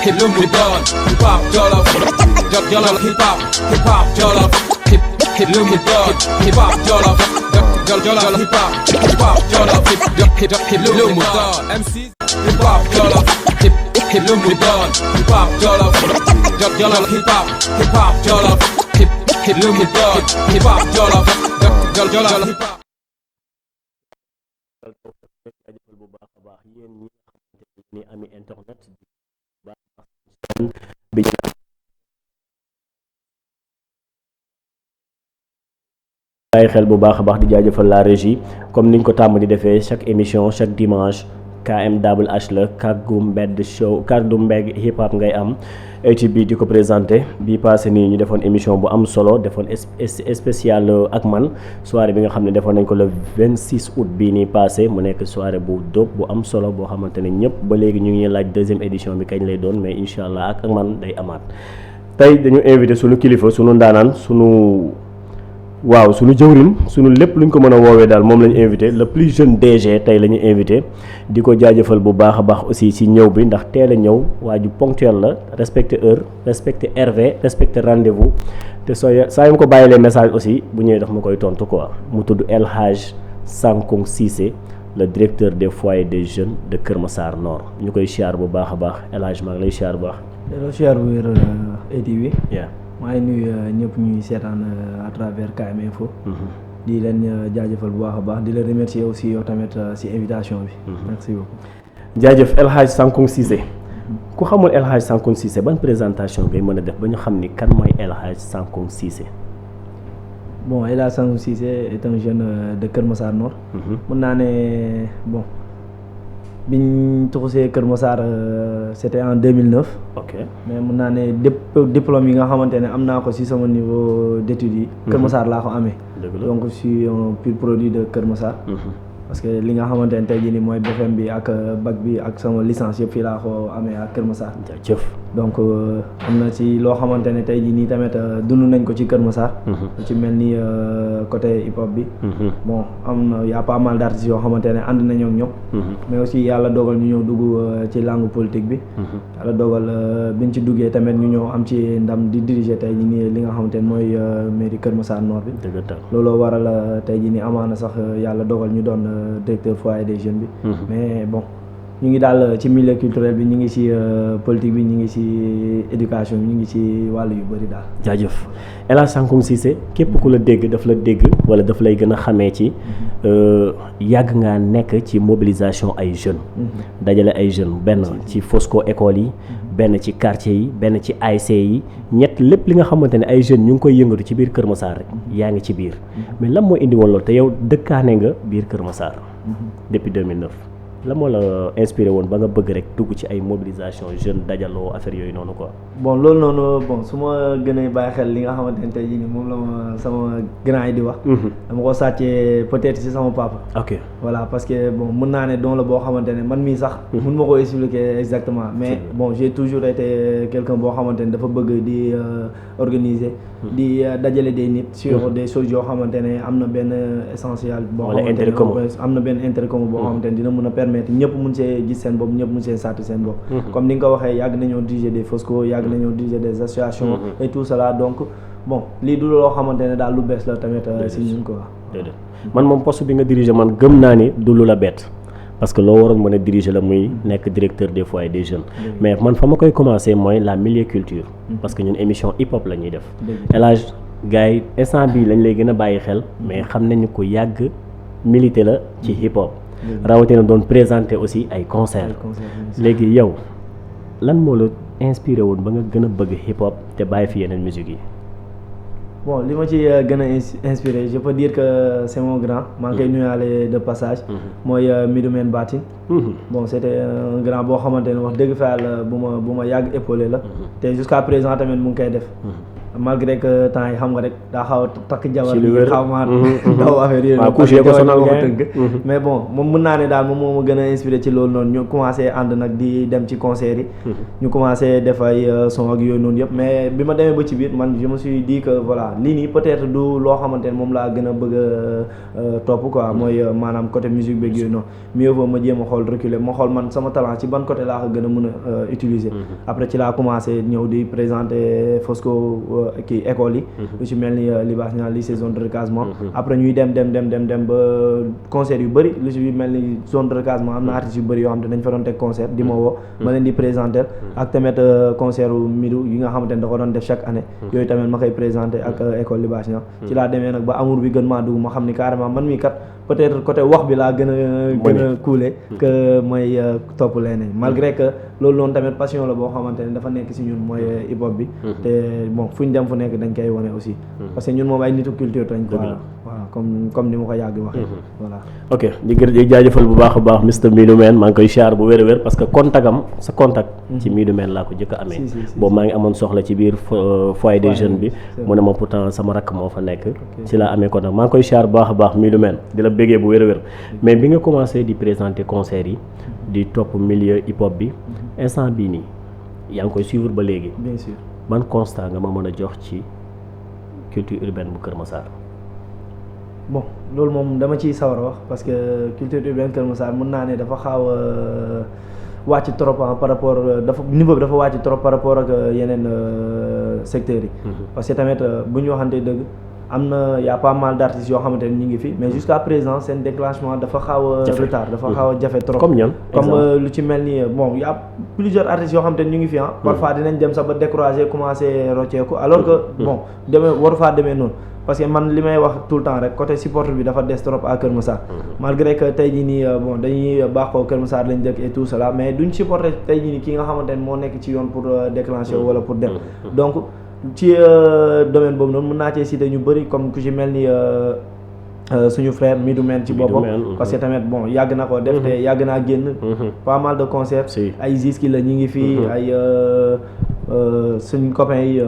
Illuminati, hip hop jollof, jollof hip hop jollof, Illuminati, hip hop jollof, jollof hip hop jollof, Illuminati, MCs, hip hop jollof, Illuminati, hip hop jollof, jollof hip hop jollof, Illuminati, hip hop jollof, jollof hip hop. bu baax a baax yéen ñi nga xamante ni ami internet bi bàyyi xel bu baax a baax di jaajëfal la régie comme niñ ko tàmm di defee chaque émission chaque dimanche KMWH la kàggu mbedd show kàggu mbedd hip hop ngay am bi di ko présenté bii passé nii ñu defoon émission bu am solo defoon spécial ak man soirée bi nga xam ne defoon nañ ko le 26 août bii nii passé mu nekk soirée bu dope bu am solo boo xamante ne ñëpp ba léegi ñu ngi laaj deuxième édition bi kañ lay doon mais incha allah ak man day amaat tey dañu invité sunu kilifa sunu ndaanaan sunu jëwrin sunu lépp luñ ko mën a woowee daal moom lañu invité le plus jeune DG tey la ñu invité di ko jaajëfal bu baax a baax aussi ci ñëw bi ndax teel a ñëw waa ju ponctuel la respecté heure respecté RV respecté rendez-vous te saa yu ma ko bàyyilee message aussi bu ñëwee daf ma koy tontu quoi mu tudd El Hadj Sankong Cissé le directeur des foyers des jeunes de Kër Massar Nord ñu koy siyaar bu baax a baax El Hadj maa ngi lay siyaar bu baax. delloo siyaar bu wér ATV. Yeah. maa ngi nuyu ñëpp ñuy seetaan à travers KM Info. di leen jaajëfal bu baax a baax di leen remercier aussi yow tamit ci invitation bi. merci beaucoup. jaajëf El Hadj Sankong Cissé ku xamul El Hadj Sankong Cissé ban présentation ngay mën a def ba ñu xam ni kan mooy El Hadj Sankong Cissé. bon El Hadj Sankong Cissé est un jeune de Kër Massar Nord. mën naa ne bon biñ tuxusee Kër Massar c'était en 2009. ok mais mën naa ne diplôme yi nga xamante ne am naa ko ci sama niveau d'études yi. Kër Massar laa ko amee. donc je suis un pur produit de Kër Massar. parce que li nga xamante ne tey jii nii mooy BFM bi ak bac bi ak sama licence yëpp fii laa ko amee ak Kër Massar. jëf donc am na ci loo xamante ne tey jii nii tamit dund nañ ko ci Kër Massar. ci mel ni côté hip hop bi. bon am na y a pas mal d'artistes yoo xamante ne ànd nañoo ak ñoom. mais aussi yàlla dogal ñu ñëw dugg ci langue politique bi. yàlla dogal biñ ci duggee tamit ñu ñëw am ci ndam di diriger tey jii nii li nga xamante ne mooy mairie Kër Massar Nord bi. looloo waral tey jii nii amaana sax yàlla dogal ñu doon. directeur foyer des jeunes bi. mais bon ñu ngi daal ci milieu culturel bi ñu ngi ci politique bi ñu ngi ci éducation bi ñu ngi ci wàll yu bëri daal. jaajëf El Hadj Sankong Cissé képp ku la dégg daf la dégg wala daf lay gën a xamee ci yàgg ngaa nekk ci mobilisation ay jeunes. dajale ay jeunes benn ci Fosco école yi. benn ci quartier yi benn ci ASC yi ñett lépp li nga xamante ne ay jeunes ñu ngi koy yëngatu ci biir Kër Massar rek yaa ngi ci biir mais lan moo indi woon loolu te yow dëkkaane nga biir Kër Massar depuis 2009 lan moo la inspiré woon ba nga bëgg rek dugg ci ay mobilisation jeune dajaloo affaire yooyu noonu quoi. bon loolu noonu bon su ma gënee bàyyi xel li nga xamante ne tey jii nii moom la ma sama grand yi di wax. dama ko sàccee peut-être ci sama papa. ok voilà parce que bon mën naa ne don la boo xamante ne man mii sax. mën ma ko expliquer exactement mais bon j'ai toujours été quelqu'un boo xamante ne dafa bëgg di organiser. di dajale des nit. sur des choses yoo xamante ne am na benn essentiel. boo xamante ne am na benn intérêt commun boo xamante ne dina mën a permettre ñëpp mun see gis seen bopp ñëpp mun see sàtt seen bopp. comme ni nga ko waxee yàgg nañoo diriger des Fosco yàgg nañoo diriger des associations. et tout cela donc bon lii du loo xamante ne daal lu bees la tamit si ñun quoi. déedéet man moom poste bi nga diriger man gëm naa ni du lu la bett parce que loo waroon mën a diriger la muy nekk directeur des foyers des jeunes. mais man fa ma koy commencer mooy la milieu culture. parce que ñun émission hip hop la ñuy def. El Hadj gars yi instant bii lañ lay gën a bàyyi xel mais xam nañu ko yàgg milité la ci hip hop. rawatina doon présenter aussi ay concerts. léegi yow lan moo la inspiré woon ba nga gën a bëgg hip hop te bàyyi fi yeneen musique yi. bon li ma ci gën a inspiré je peux dire que c'est mon grand maa ngi koy nuyaale de passage. mooy Midoumène Batin. bon c'était un grand boo xamante ne wax dëgg fa yàlla bu ma yàgg épaulé la. te jusqu'à présent tamit mu ngi koy def. malgré que temps yi xam nga rek daa xaw a takk jabar ci lu bi wér. xaw ma daw affaire yooyu waaw couché ko sonal nga tënk mais bon moom mën naa ne daal moom moo ma gën a inspiré ci loolu noonu ñu commencé ànd nag di dem ci concert yi ñu commencé def ay son ak yooyu noonu yëpp mais bi ma demee ba ci biir man je me suis dit que voilà lii nii peut-être du loo xamante ne moom laa gën a bëgg a topp quoi mooy maanaam côté musique beeg yooyu noonu mieux vaut ma jéem a xool reculer ma xool man sama talent ci ban côté laa ko gën a mën a utiliser après ci laa commencé ñëw di présenter Fosco kii école yi lu ci mel ni Libaas Niang lycée zone de recasement après ñuy dem ba concert yu bëri lu ci mel ni zone de recasement am na artistes yu bëri yoo xam ne dañ fa doon teg concert di ma woo ma leen di présenter ak tamit concert u Midou yi nga xamante ne da ko doon def chaque année yooyu tamit ma koy présenter ak école Libaas Niang ci laa demee nag ba amour bi gën maa dugg ma xam ni carrément man mii kat peut-être côté wax bi laa gën a coulé que mooy topp leneen malgré que loolu noonu tamit passion la boo xamante ne dafa nekk ci ñun mooy hip hop bi te bon fu ñu dem fu nekk dañ koy wane aussi parce que ñun moom ay nitu culture lañ quoi waaw comme ni ma ko yàgg waxee voilà ok di jaajëfal bu baax a baax Mr Midou Man maa ngi koy siyaar bu wér a wér parce que sa contact ci Midou Man laa ko jëkk a amee boobu maa ngi amoon soxla ci biir foyer des jeunes bi mu ne ma pourtant sama rakk moo fa nekk ci laa amee contact maa ngi koy siyaar bu baax a baax Midou Man di la béggee bu wér a wér mais bi nga commencé di présenter concert yi di topp milieu hip hop bi instant bii nii yaa ngi koy suivre ba léegi bien sûr ban constat nga ma mën a jox ci culture urbaine bu Kër Massar bon loolu moom dama ciy sawar a wax parce que culture urbaine Kër Massar mën naa ne dafa xaaw a wàcc trop par rapport dafa niveau bi dafa wàcc trop par rapport ak yeneen secteurs yi parce que tamit bu ñu waxantee dëgg am na y a pas mal d'artistes yoo xamante ne ñu ngi fi mais jusqu'à présent seen déclenchement dafa xaw a retard dafa xaw a jafe trop comme ñan comme lu ci mel ni bon y a plusieurs artistes yoo xamante ne ñu ngi fi parfois dinañ dem sax ba décourager commencer rocceeku alors que bon demee waru faa demee noonu parce que man li may wax tout le temps rek côté support bi dafa des trop à Kër Massar malgré que tey jii nii bon dañuy baaxoo Kër Massar lañ dëkk et tout cela mais duñ supporter tey jii nii ki nga xamante ne moo nekk ci yoon pour déclencher wala pour dem donc ci domaine boobu noonu mën naa cee citer ñu bëri comme ku ci mel ni suñu frère Midou Man ci boppam parce que tamit bon yàgg na ko def te yàgg naa génn pas mal de concerts ay Ziski la ñu ngi fii ay suñu copains yi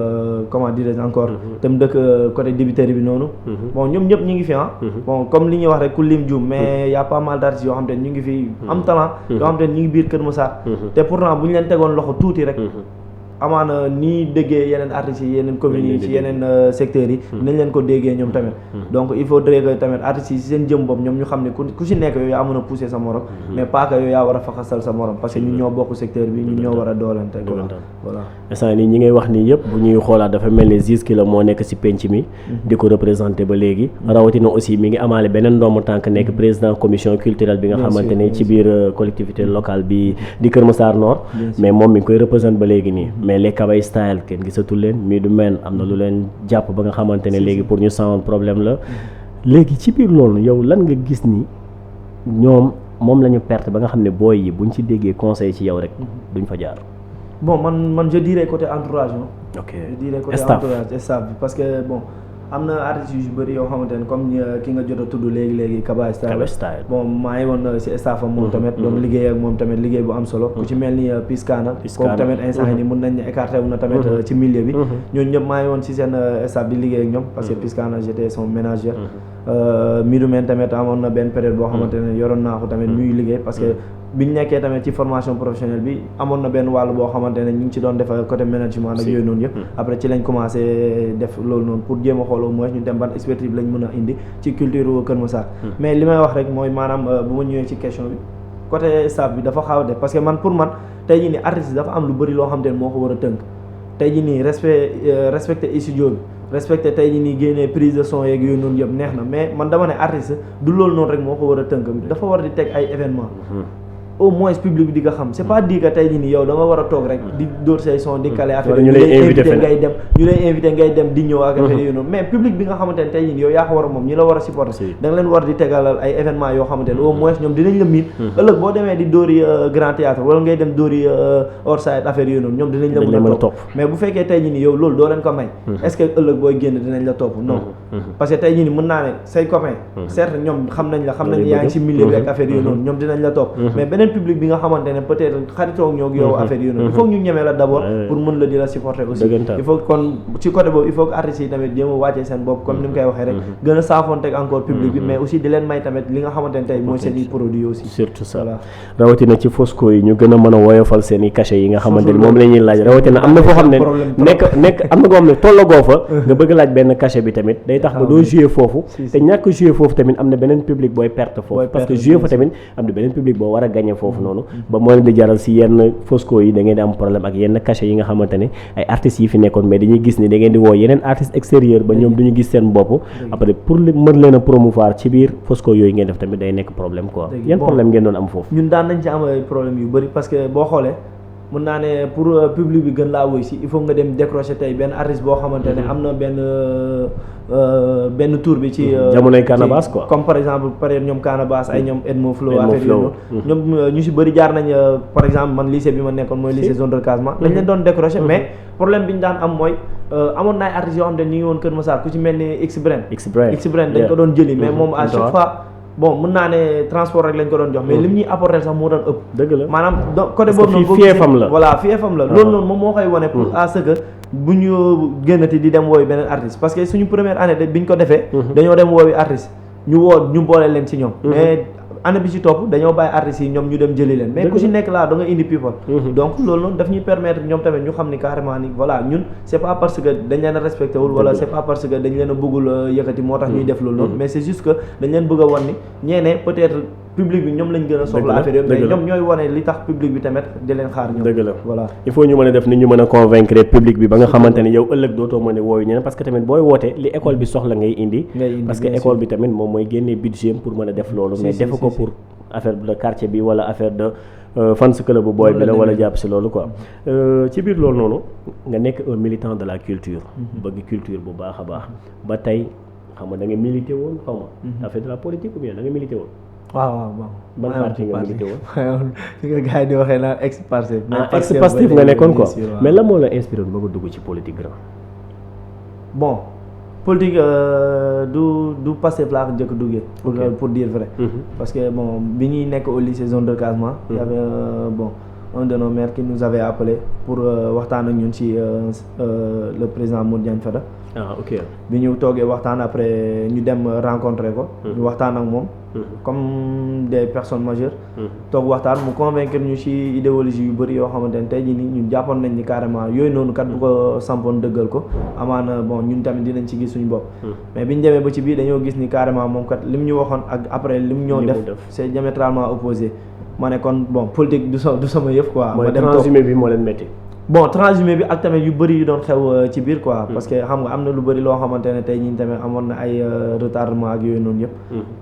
comment dirais-je encore tam dëkk côté débiteri bi noonu bon ñoom ñëpp ñu ngi fi bon comme li ñuy wax rek ku lim juum mais y a pas mal d'artistes yoo xam te ne ñu ngi fi am talent yoo xam te ne ñu ngi biir Kër Massar te pourtant bu ñu leen tegoon loxo tuuti rek amaana nii déggee yeneen artistes yi yeneen communes yi ci yeneen secteurs yi nañ leen ko déggee ñoom tamit donc il faudrait que tamit artistes yi seen jëm bopp ñoom ñu xam ne ku si nekk yooyu yaa mën a pousser sa morom mais pas que yooyu yaa war a faxasal sa morom parce que ñun ñoo bokk secteur bi ñun ñoo war a doolante voilà instant nii ñi ngay wax nii yëpp bu ñuy xoolaat dafa mel ni Ziski la moo nekk si penc mi di ko représenté ba léegi rawatina aussi mi ngi amaale beneen doomu tànk nekk président commission culturelle bi nga xamante ne ci biir collectivité locale bi di Kër Massar Nord mais moom mi ngi koy représenté ba léegi nii mais les Kabay style kenn gisatul leen Midou Man am na lu leen jàpp ba nga xamante ne léegi pour ñu sound problème la léegi ci biir loolu yow lan nga gis ni ñoom moom la ñu perte ba nga xam ne booy yi buñ ci déggee conseil ci yow rek duñ fa jaar. bon man je dirais côté entourage ok je dirais côté entourage staff bi parce que bon am na artistes yu bëri yoo xamante ne comme ki nga jot a tudd léegi Kabay style bon maa ngi woon si staff am moom tamit doon liggéey ak moom tamit liggéey bu am solo ku ci mel ni Piscana kooku tamit instant yi nii mën nañ ne écarté wu na tamit ci milieu bi ñooñu ñëpp maa ngi woon si seen staff di liggéey ak ñoom parce que Piscana j'étais son ménageur Midou Man tamit amoon na benn période boo xamante ne yoroon naa ko tamit ñuy liggéey parce que biñ nekkee tamit ci formation professionnelle bi amoon na benn wàll boo xamante ne ñu ngi ci doon def côté management ak yooyu noonu yëpp après ci lañ commencé def loolu noonu pour jéem a xool au moins ñu dem ban expertise lañ mën a indi ci culture Kër Massar mais li may wax rek mooy maanaam bu ma ñëwee ci question bi côté staff bi dafa xaaw a def parce que man pour man tey jii nii artiste dafa am lu bëri loo xamante ne moo ko war a tënk tey jii nii respecté studio bi respecté tey jii nii génnee prise de son yeeg yooyu noonu yëpp neex na mais man dama ne artiste du loolu noonu rek moo ko war a tënk dafa war di teg ay événement au moins public bi di nga xam c'est pas dit que tey jii nii yow da nga war a toog rek di dóor say son di kale affaire ñu lay invité ngay dem di ñëw ak affaire yooyu noonu mais public bi nga xamante ne tey jii nii yow yaa ko war a moom ñi la war a supporter da nga leen war di tegalal ay événement yoo xamante ne au moins ñoom dinañ la miin ëllëg boo demee di dóori grand théâtre wala ngay dem dóori hors side affaire yooyu noonu ñoom dinañ la mën a topp mais bu fekkee tey jii nii yow loolu doo leen ko may est-ce que ëllëg booy génn dinañ la topp non parce que tey jii nii mën naa ne say copains certes ñoom xam nañ yaa ngi si milieu bi ak affaire yooyu noonu ñoom dinañ la topp mais beneen public bi nga xamante ne peut-être xaritoo ñoo yow affaire yooyu noonu il faut ñu ñemee la d'abord pour mën la di la supporter aussi il faut kon ci côté boobu il faut que artistes yi tamit jéem a wàccee seen bopp comme ni mu koy waxee rek gën a saafoonteeg encore public bi mais aussi di leen may tamit li nga xamante ne tey mooy seen i produit aussi surtout ça rawatina ci Fosco yi ñu gën a mën a woyofal seen i cachet yi nga xamante ni moom la ñuy laaj rawatina am na foo xam ne nekk am na koo xam ne tollagoo fa nga bëgg laaj benn cachet bi tamit day tax ba doo jouer foofu te ñàkk jouer foofu tamit am na beneen public booy perte foofu parce que jouer fa tamit am na beneen public boo war a gagner foofu noonu ba moo leen di jaral si yenn Fosco yi da ngeen di am problème ak yenn cachet yi nga xamante ne ay artistes yi fi nekkoon mais dañuy gis ni da ngeen di woo yeneen artistes extérieurs ba ñoom duñu gis seen bopp après pour mën leen a promouvoir ci biir Fosco yooyu ngeen def tamit day nekk problème quoi yan problème ngeen doon am foofu ñun daan nañ ci am ay problème yu bëri parce que boo xoolee mën naa ne pour public bi gën laa woy si il faut nga dem décrocher tey benn artiste boo xamante ne am na benn tour bi ci jamonoy Canabasse quoi comme par exemple par exemple ñoom Canabasse ay ñoom Edmo Flow affaire yooyu noonu ñoom ñu si bëri jaar nañ par exemple man lycée bi ma nekkoon mooy lycée zone de recasement dañ leen doon décrocher mais problème bi ñu daan am mooy amoon na ay artistes yoo xam ne ñu ngi woon Kër Massar ku ci mel ni X-Brain dañ ko doon jëli mais moom à chaque fois bon mën naa ne transport rek lañ ko doon jox mais lim ñuy apporter sax moo doon ëpp dëgg la maanaam côté boobu noonu fiefam la voilà fiefam la loolu noonu moom moo koy wane pour à ce que bu ñu génnati di dem wooyu beneen artiste parce que suñu première année bi ñu ko defee dañoo dem wooyu artiste ñu boole leen ci ñoom mais année bi ci topp dañoo bàyyi artistes yi ñoom ñu dem jëli leen mais ku ci nekk laa da nga indi people donc loolu noonu daf ñuy permettre ñoom tamit ñu xam ni carrément ni voilà ñun c'est pas parce que dañ leen a respecté wul wala c'est pas parce que dañ leen a bëggul yëkkati moo tax ñuy def loolu noonu mais c'est juste que dañ leen bëgg a wan ni ñeene peut-être public bi ñoom lañ gën a soxla affaire yooyu mais ñoom ñooy wane li tax public bi tamit di leen xaar ñoom dëgg la voilà il faut ñu mën a def ni ñu mën a convaincre public bi ba nga xamante ne yow ëllëg dootoo mën a wooyu ñeneen parce que tamit booy woote li école bi soxla ngay indi parce que école bi tamit moom mooy génnee budget pour mën a def loolu mais defu ko pour affaire de quartier bi wala affaire de fans club bu booy bi la wala jàpp si loolu quoi ci biir loolu noonu nga nekk un militant de la culture bëgg culture bu baax a baax ba tey xam nga da nga milité woon xaw ma affaire de la politique ou bien da nga milité woon waaw ban parti nga milité woon fi nga gars yi di waxee naan ex-Pastef ex-Pastef nga nekkoon quoi mais la moo la inspiré ba nga dugg ci politique grand bon politique du Pastef laa ko njëkk duggee pour dire vrai parce que bon bi ñuy nekk au lycée zone de recasement y avait un de nos maires qui nous avait appelé pour waxtaan ak ñun ci le président Modou Diagne Fada ok bi ñu toogee waxtaan après ñu dem rencontrer ko ñu waxtaan ak moom comme des personnes majeures toog waxtaan mu convaincre ñu ci idéologie yu bëri yoo xamante ne tey jii nii ñun jàppoon nañ ni carrément yooyu noonu kat bu ko sampoon dëggal ko amaana bon ñun tamit dinañ ci gis suñu bopp mais biñ demee ba ci biir dañoo gis ni carrément moom kat lim ñu waxoon ak après lim ñoo def c'est diamétralement opposé ma ne kon bon politique du sama yëf quoi mooy transhumé bi moo leen métti bon transhumé bi ak tamit yu bëri yu doon xew ci biir quoi parce que xam nga am na lu bëri loo xamante ne tey ñi tamit amoon na ay retardement ak yooyu noonu yëpp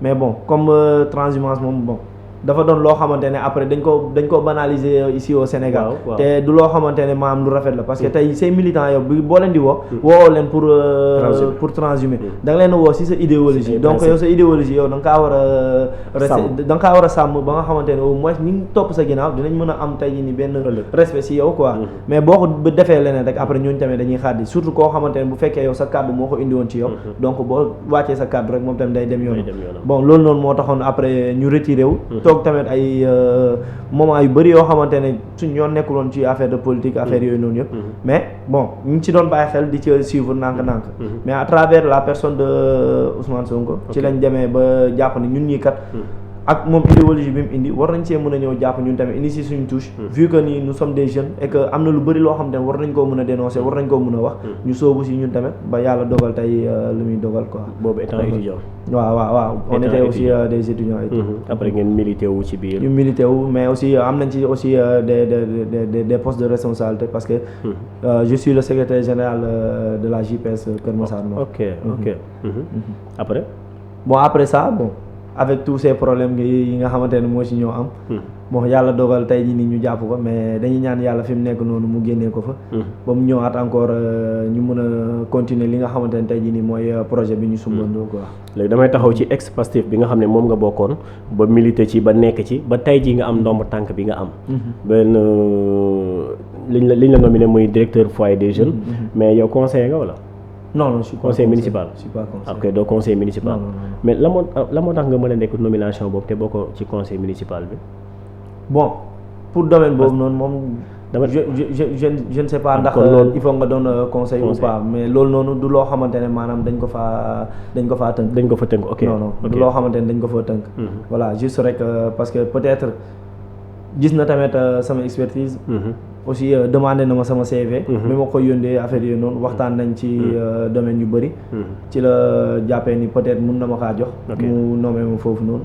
mais bon comme transhumance moom bon dafa doon loo xamante ne après dañ ko banaliser ici au Sénégal te du loo xamante ne maam lu rafet la parce que tey say militants yow bi boo leen di woo leen pour transhumer da nga leen woo si sa idéologie donc yow sa idéologie yow da nga kaa war a sàmm ba nga xamante ne au moins ñi ngi topp sa ginnaaw dinañ mën a am tey ni benn respect si yow quoi mais boo ko defee leneen rek après ñooñu tamit dañuy xaar di surtout koo xamante ne bu fekkee yow sa kàddu moo ko indi woon ci yow donc boo wàccee sa kàddu rek moom tamit day dem yoon bon loolu noonu moo taxoon après ñu retiré wu toog tamit ay moment yu bëri yoo xamante ne suñ ñoo nekkuloon ci affaire de politique affaire yooyu noonu yëpp mais bon ñu ngi ci doon bàyyi xel di ci suivre nànk-nànk mais à travers la personne de Ousmane Sonko ci lañ demee ba jàpp ne ñun ñii kat ak moom idéologie bi mu indi war nañ see mën a ñëw jàpp ñun tamit indi si suñu touche vu que ni nous sommes des jeunes et que am na lu bëri loo xam ne war nañ koo mën a dénoncer war nañ koo mën a wax ñu soobu si ñun tamit ba yàlla dogal tey lu muy dogal quoi boobu étant étudiant waaw on était aussi des étudiants et tout après ngeen milité wu ci biir ñu milité wu mais aussi am nañ ci aussi des postes de responsabilité parce que je suis le secrétaire général de la JPS Kër Massar Nord ok après bon après ça bon avec tous ces problèmes yi nga xamante ne moo ci ñoo am bon yàlla dogal tey jii nii ñu jàpp ko mais dañuy ñaan yàlla fi mu nekk noonu mu génnee ko fa ba mu ñëwaat encore ñu mën a continuer li nga xamante ne tey jii nii mooy projet bi ñu sumbandoo quoi léegi damay taxaw ci ex-Pastef bi nga xam ne moom nga bokkoon ba milité ci ba nekk ci ba tey jii nga am ndomb tànk bi nga am benn liñ la nominé muy directeur foyer des jeunes mais yow conseiller nga wala non je suis pas conseil municipal. je suis pas conseil. ok doo conseil municipal. Non. mais la moo tax nga mën a nekk nomination boobu te bokkoo ci conseil municipal bi. bon pour domaine boobu noonu moom. dama je ne sais pas ndax il faut nga doon conseil ou pas mais loolu noonu du loo xamante ne maanaam dañ ko faa tënk. dañ ko fa tënk ok non du loo xamante ne dañ ko fa tënk. voilà juste rek parce que peut-être gis na tamit sama expertise. aussi demandé na ma sama CV. bi ma koy yóndee affaire yooyu noonu waxtaan nañ ci domaine yu bëri. ci la jàppee ni peut-être mun na ma kaa jox. mu nommé ma foofu noonu.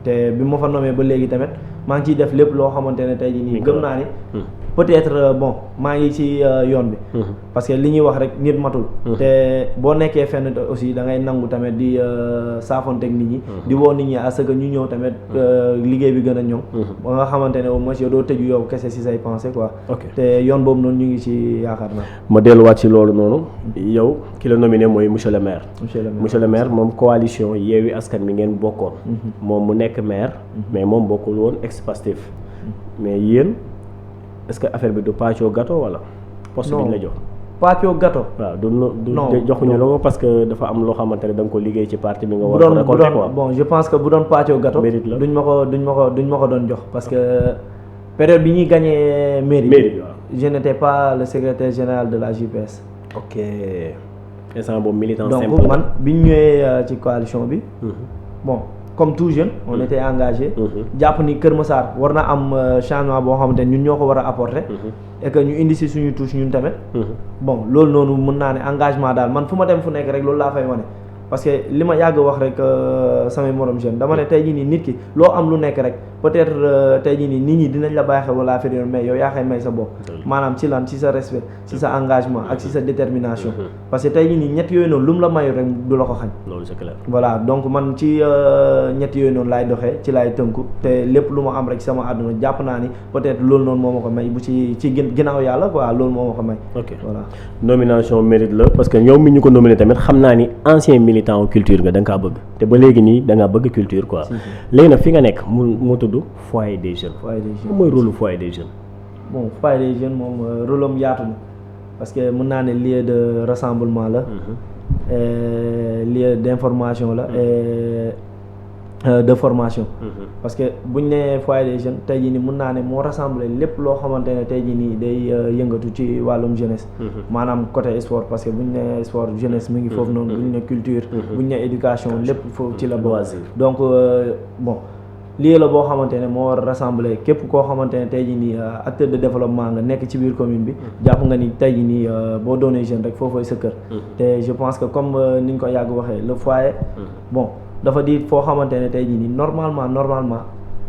te bi ma fa nommé ba léegi tamit maa ngi ciy def lépp loo xamante ne tey jii nii gëm naa ni. peut-être bon maa ngi ci yoon bi. parce que li ñuy wax rek nit matul. te boo nekkee fenn aussi da ngay nangu tamit di saafonteeg nit ñi. di woo nit ñi à ce que ñu ñëw tamit liggéey bi gën a ñoŋ. ba nga xamante ne au moins yow doo tëju yow kese si say pensée quoi. te yoon boobu noonu ñu ngi ci yaakaar naa. ma delluwaat ci loolu noonu. yow ki la nominé mooy monsieur le maire. monsieur le maire moom coalition Yewwi Askan mi ngeen bokkoon. moom mu nekk maire. mais moom bokkul woon ex-Pastef. mais yéen. est-ce que affaire bi du pàccoo gâteau wala. poste bi ñu la jox. pàccoo gâteau. waaw du joxuñu la ko parce que dafa am loo xamante ne da nga ko liggéey ci parti bi nga war a récolter quoi. bon je pense que bu doon pàccoo gâteau. duñ ma ko doon jox parce que période bi ñuy gagné mairie. je n'étais pas le secrétaire général de la JPS. ok instant boobu militant simple. donc man bi ñu ñëwee ci coalition bi. bon. comme tout jeune on était engagé jàpp ni Kër Massar war na am changement boo xamante ne ñun ñoo ko war a apporter et que ñu indi si suñu touche ñun tamit bon loolu noonu mën naa ne engagement daal man fu ma dem fu nekk rek loolu laa fay wane parce que li ma yàgg wax rek samay morom jeune dama ne tey jii nii nit ki loo am lu nekk rek peut-être tey jii nii nit ñi dinañ la bàyyi xel wala affaire yoon mais yow yaa koy may sa bopp maanaam ci lan ci sa respect ci sa engagement ak ci sa détermination parce que tey jii nii ñett yooyu noonu lu mu la mayu rek du la ko xañ loolu c'est clair voilà donc man ci ñett yooyu noonu laay doxee ci laay tënku te lépp lu ma am rek sama àdduna jàpp naa ni peut-être loolu noonu moo ma ko may bu ci ginnaaw yàlla quoi loolu moo ma ko may ok voilà nomination mérite la parce que ñoom mi ñu ko nominé tamit xam naa ni ancien militant culture nga da nga kaa bëgg te ba léegi nii da ngaa bëgg culture quoi léegi nag fi nga nekk mu tudd foyer des jeunes. moom mooy rôle foyer des jeunes. bon foyer des jeunes moom rôle am yaatu na parce que mën naa ne lieu de rassemblement la. lieu d'information la et de formation. parce que buñ nee foyer des jeunes tey jii nii mën naa ne moo rassemblé lépp loo xamante ne tey jii nii day yëngatu ci wàllum jeunesse. maanaam côté sport parce que buñ nee sport jeunesse mi ngi foofu noonu. buñ ne culture. buñ ne éducation lépp foofu ci la bokk. donc bon. lii la boo xamante ne moo war a rassembler képp koo xamante ne tey jii nii acteur de développement nga nekk ci biir commune bi jàpp nga ni tey jii nii boo doonee jeune rek foofooy sa kër te je pense que comme ni ñu ko yàgg waxee le foyer bon dafa di foo xamante ne tey jii nii normalement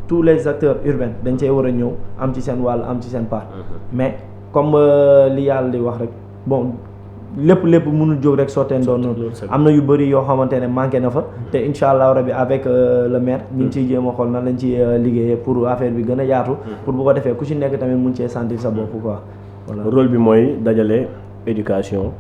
tous les acteurs urbains dañ cee war a ñëw am ci seen wàll am ci seen part mais comme li yàlla di wax rek bon lépp mënul jóg rek sotteen doon noonu am na yu bëri yoo xamante ne manqué na fa te incha allah rabi avec le maire ñu ngi ciy jéem a xool nan lañ ci liggéeyee pour affaire bi gën a yaatu pour bu ko defee ku ci nekk tamit mun cee sentir sa bopp quoi voilà rôle bi mooy dajale éducation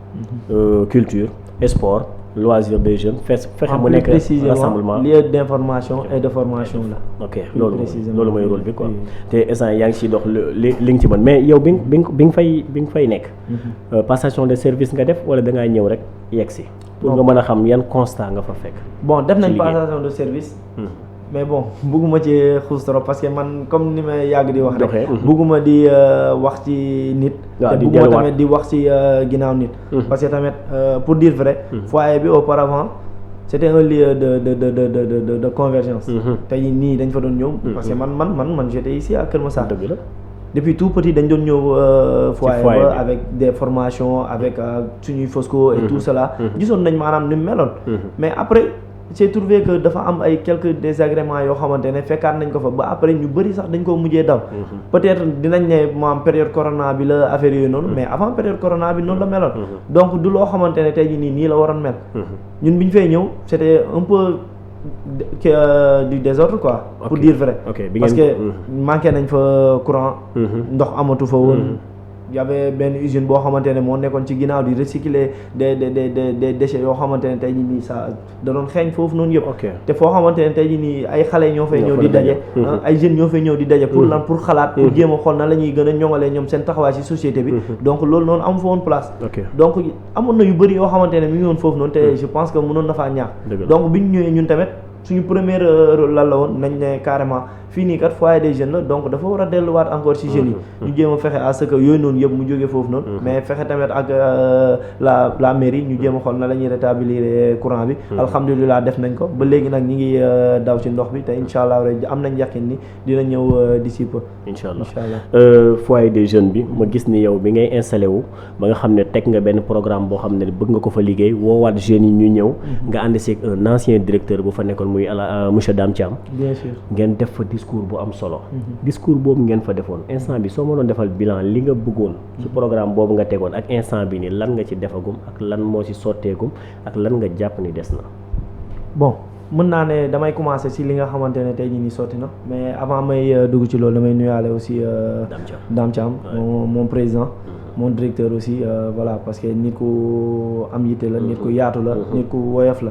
culture sport loisir des jeunes fexe mu nekk rassemblement lieu d'information et de formation la ok loolu mooy rôle bi quoi te instant yaa ngi ciy dox li nga ci mën mais yow bi nga fay nekk passation de service nga def wala da ngaa ñëw rek yegg si pour nga mën a xam yan constat nga fa fekk bon def nañ passation de service mais bon bugguma ci xuus trop parce que man comme ni may yàgg di wax rek bugguma di wax ci nit te bugguma tamit di wax ci ginnaaw nit parce que tamit pour dire vrai foyer bi auparavant c'était un lieu de convergence tey nii dañ fa doon ñëw parce que man j'étais ici à Kër Massar depuis tout petit dañ doon ñëw foyer ba avec des formations avec suñuy Fosco et tout cela gisoon nañ maanaam ni mu meloon mais après j'ai trouvé que dafa am ay quelques désagréments yoo xamante ne fekkaat nañ ko fa ba après ñu bëri sax dañ koo mujjee daw peut-être dinañ ne maam période corona bi la affaire yooyu noonu mais avant période corona bi noonu la meloon donc du loo xamante ne tey jii nii la waroon mel ñun bi ñu fay ñëw c'était un peu du désordre quoi pour dire vrai parce que manqué nañ fa courant ndox amatu fa woon y avait benn usine boo xamante ne moo nekkoon ci ginnaaw di recycler des déchets yoo xamante ne tey jii nii ça da doon xeeñ foofu noonu yëpp. te foo xamante ne tey jii nii ay xale ñoo fay ñëw di daje. ay jeunes ñoo fay ñëw di daje. pour lan pour xalaat. pour jéem a xool nan la ñuy gën a ñoŋalee ñoom seen taxawaay ci société bi. donc loolu noonu amu fa woon place. donc amoon na yu bëri yoo xamante ne mi ngi woon foofu noonu te je pense que mënoon na faa ñaax. donc bi ñu ñëwee ñun tamit suñu première rôle lan la woon nañ ne carrément fii nii kat foyer des jeunes la donc dafa war a delluwaat encore ci jeunes yi ñu jéem a fexe à ce que yooyu noonu yëpp mu jógee foofu noonu mais fexe tamit ak la mairie ñu jéem a xool na la ñuy rétablir courant bi alhamdulilah def nañ ko ba léegi nag ñi ngi daw ci ndox bi te incha allah am nañ yaqin ni dina ñëw d'ici peu incha allah foyer des jeunes bi ma gis ni yow bi ngay installé wu ba nga xam ne teg nga benn programme boo xam ne bëgg nga ko fa liggéey woowaat jeunes yi ñu ñëw nga ànd seeg un ancien directeur bu fa nekkoon muy monsieur Dame Thiam bien sûr ngeen def fa discours bu am solo discours boobu ngeen fa defoon instant bi soo ma doon defal bilan li nga bëggoon ci programme boobu nga tegoon ak instant bi ni lan nga ci defagum ak lan moo ci sotteegum ak lan nga jàpp ni des na bon mën naa ne damay commencer ci li nga xamante ne tey jii nii sotti na mais avant may dugg ci loolu damay nuyaale aussi Dame Thiam mon président mon directeur aussi voilà parce que nit ku am yitte la nit ku yaatu la nit ku woyof la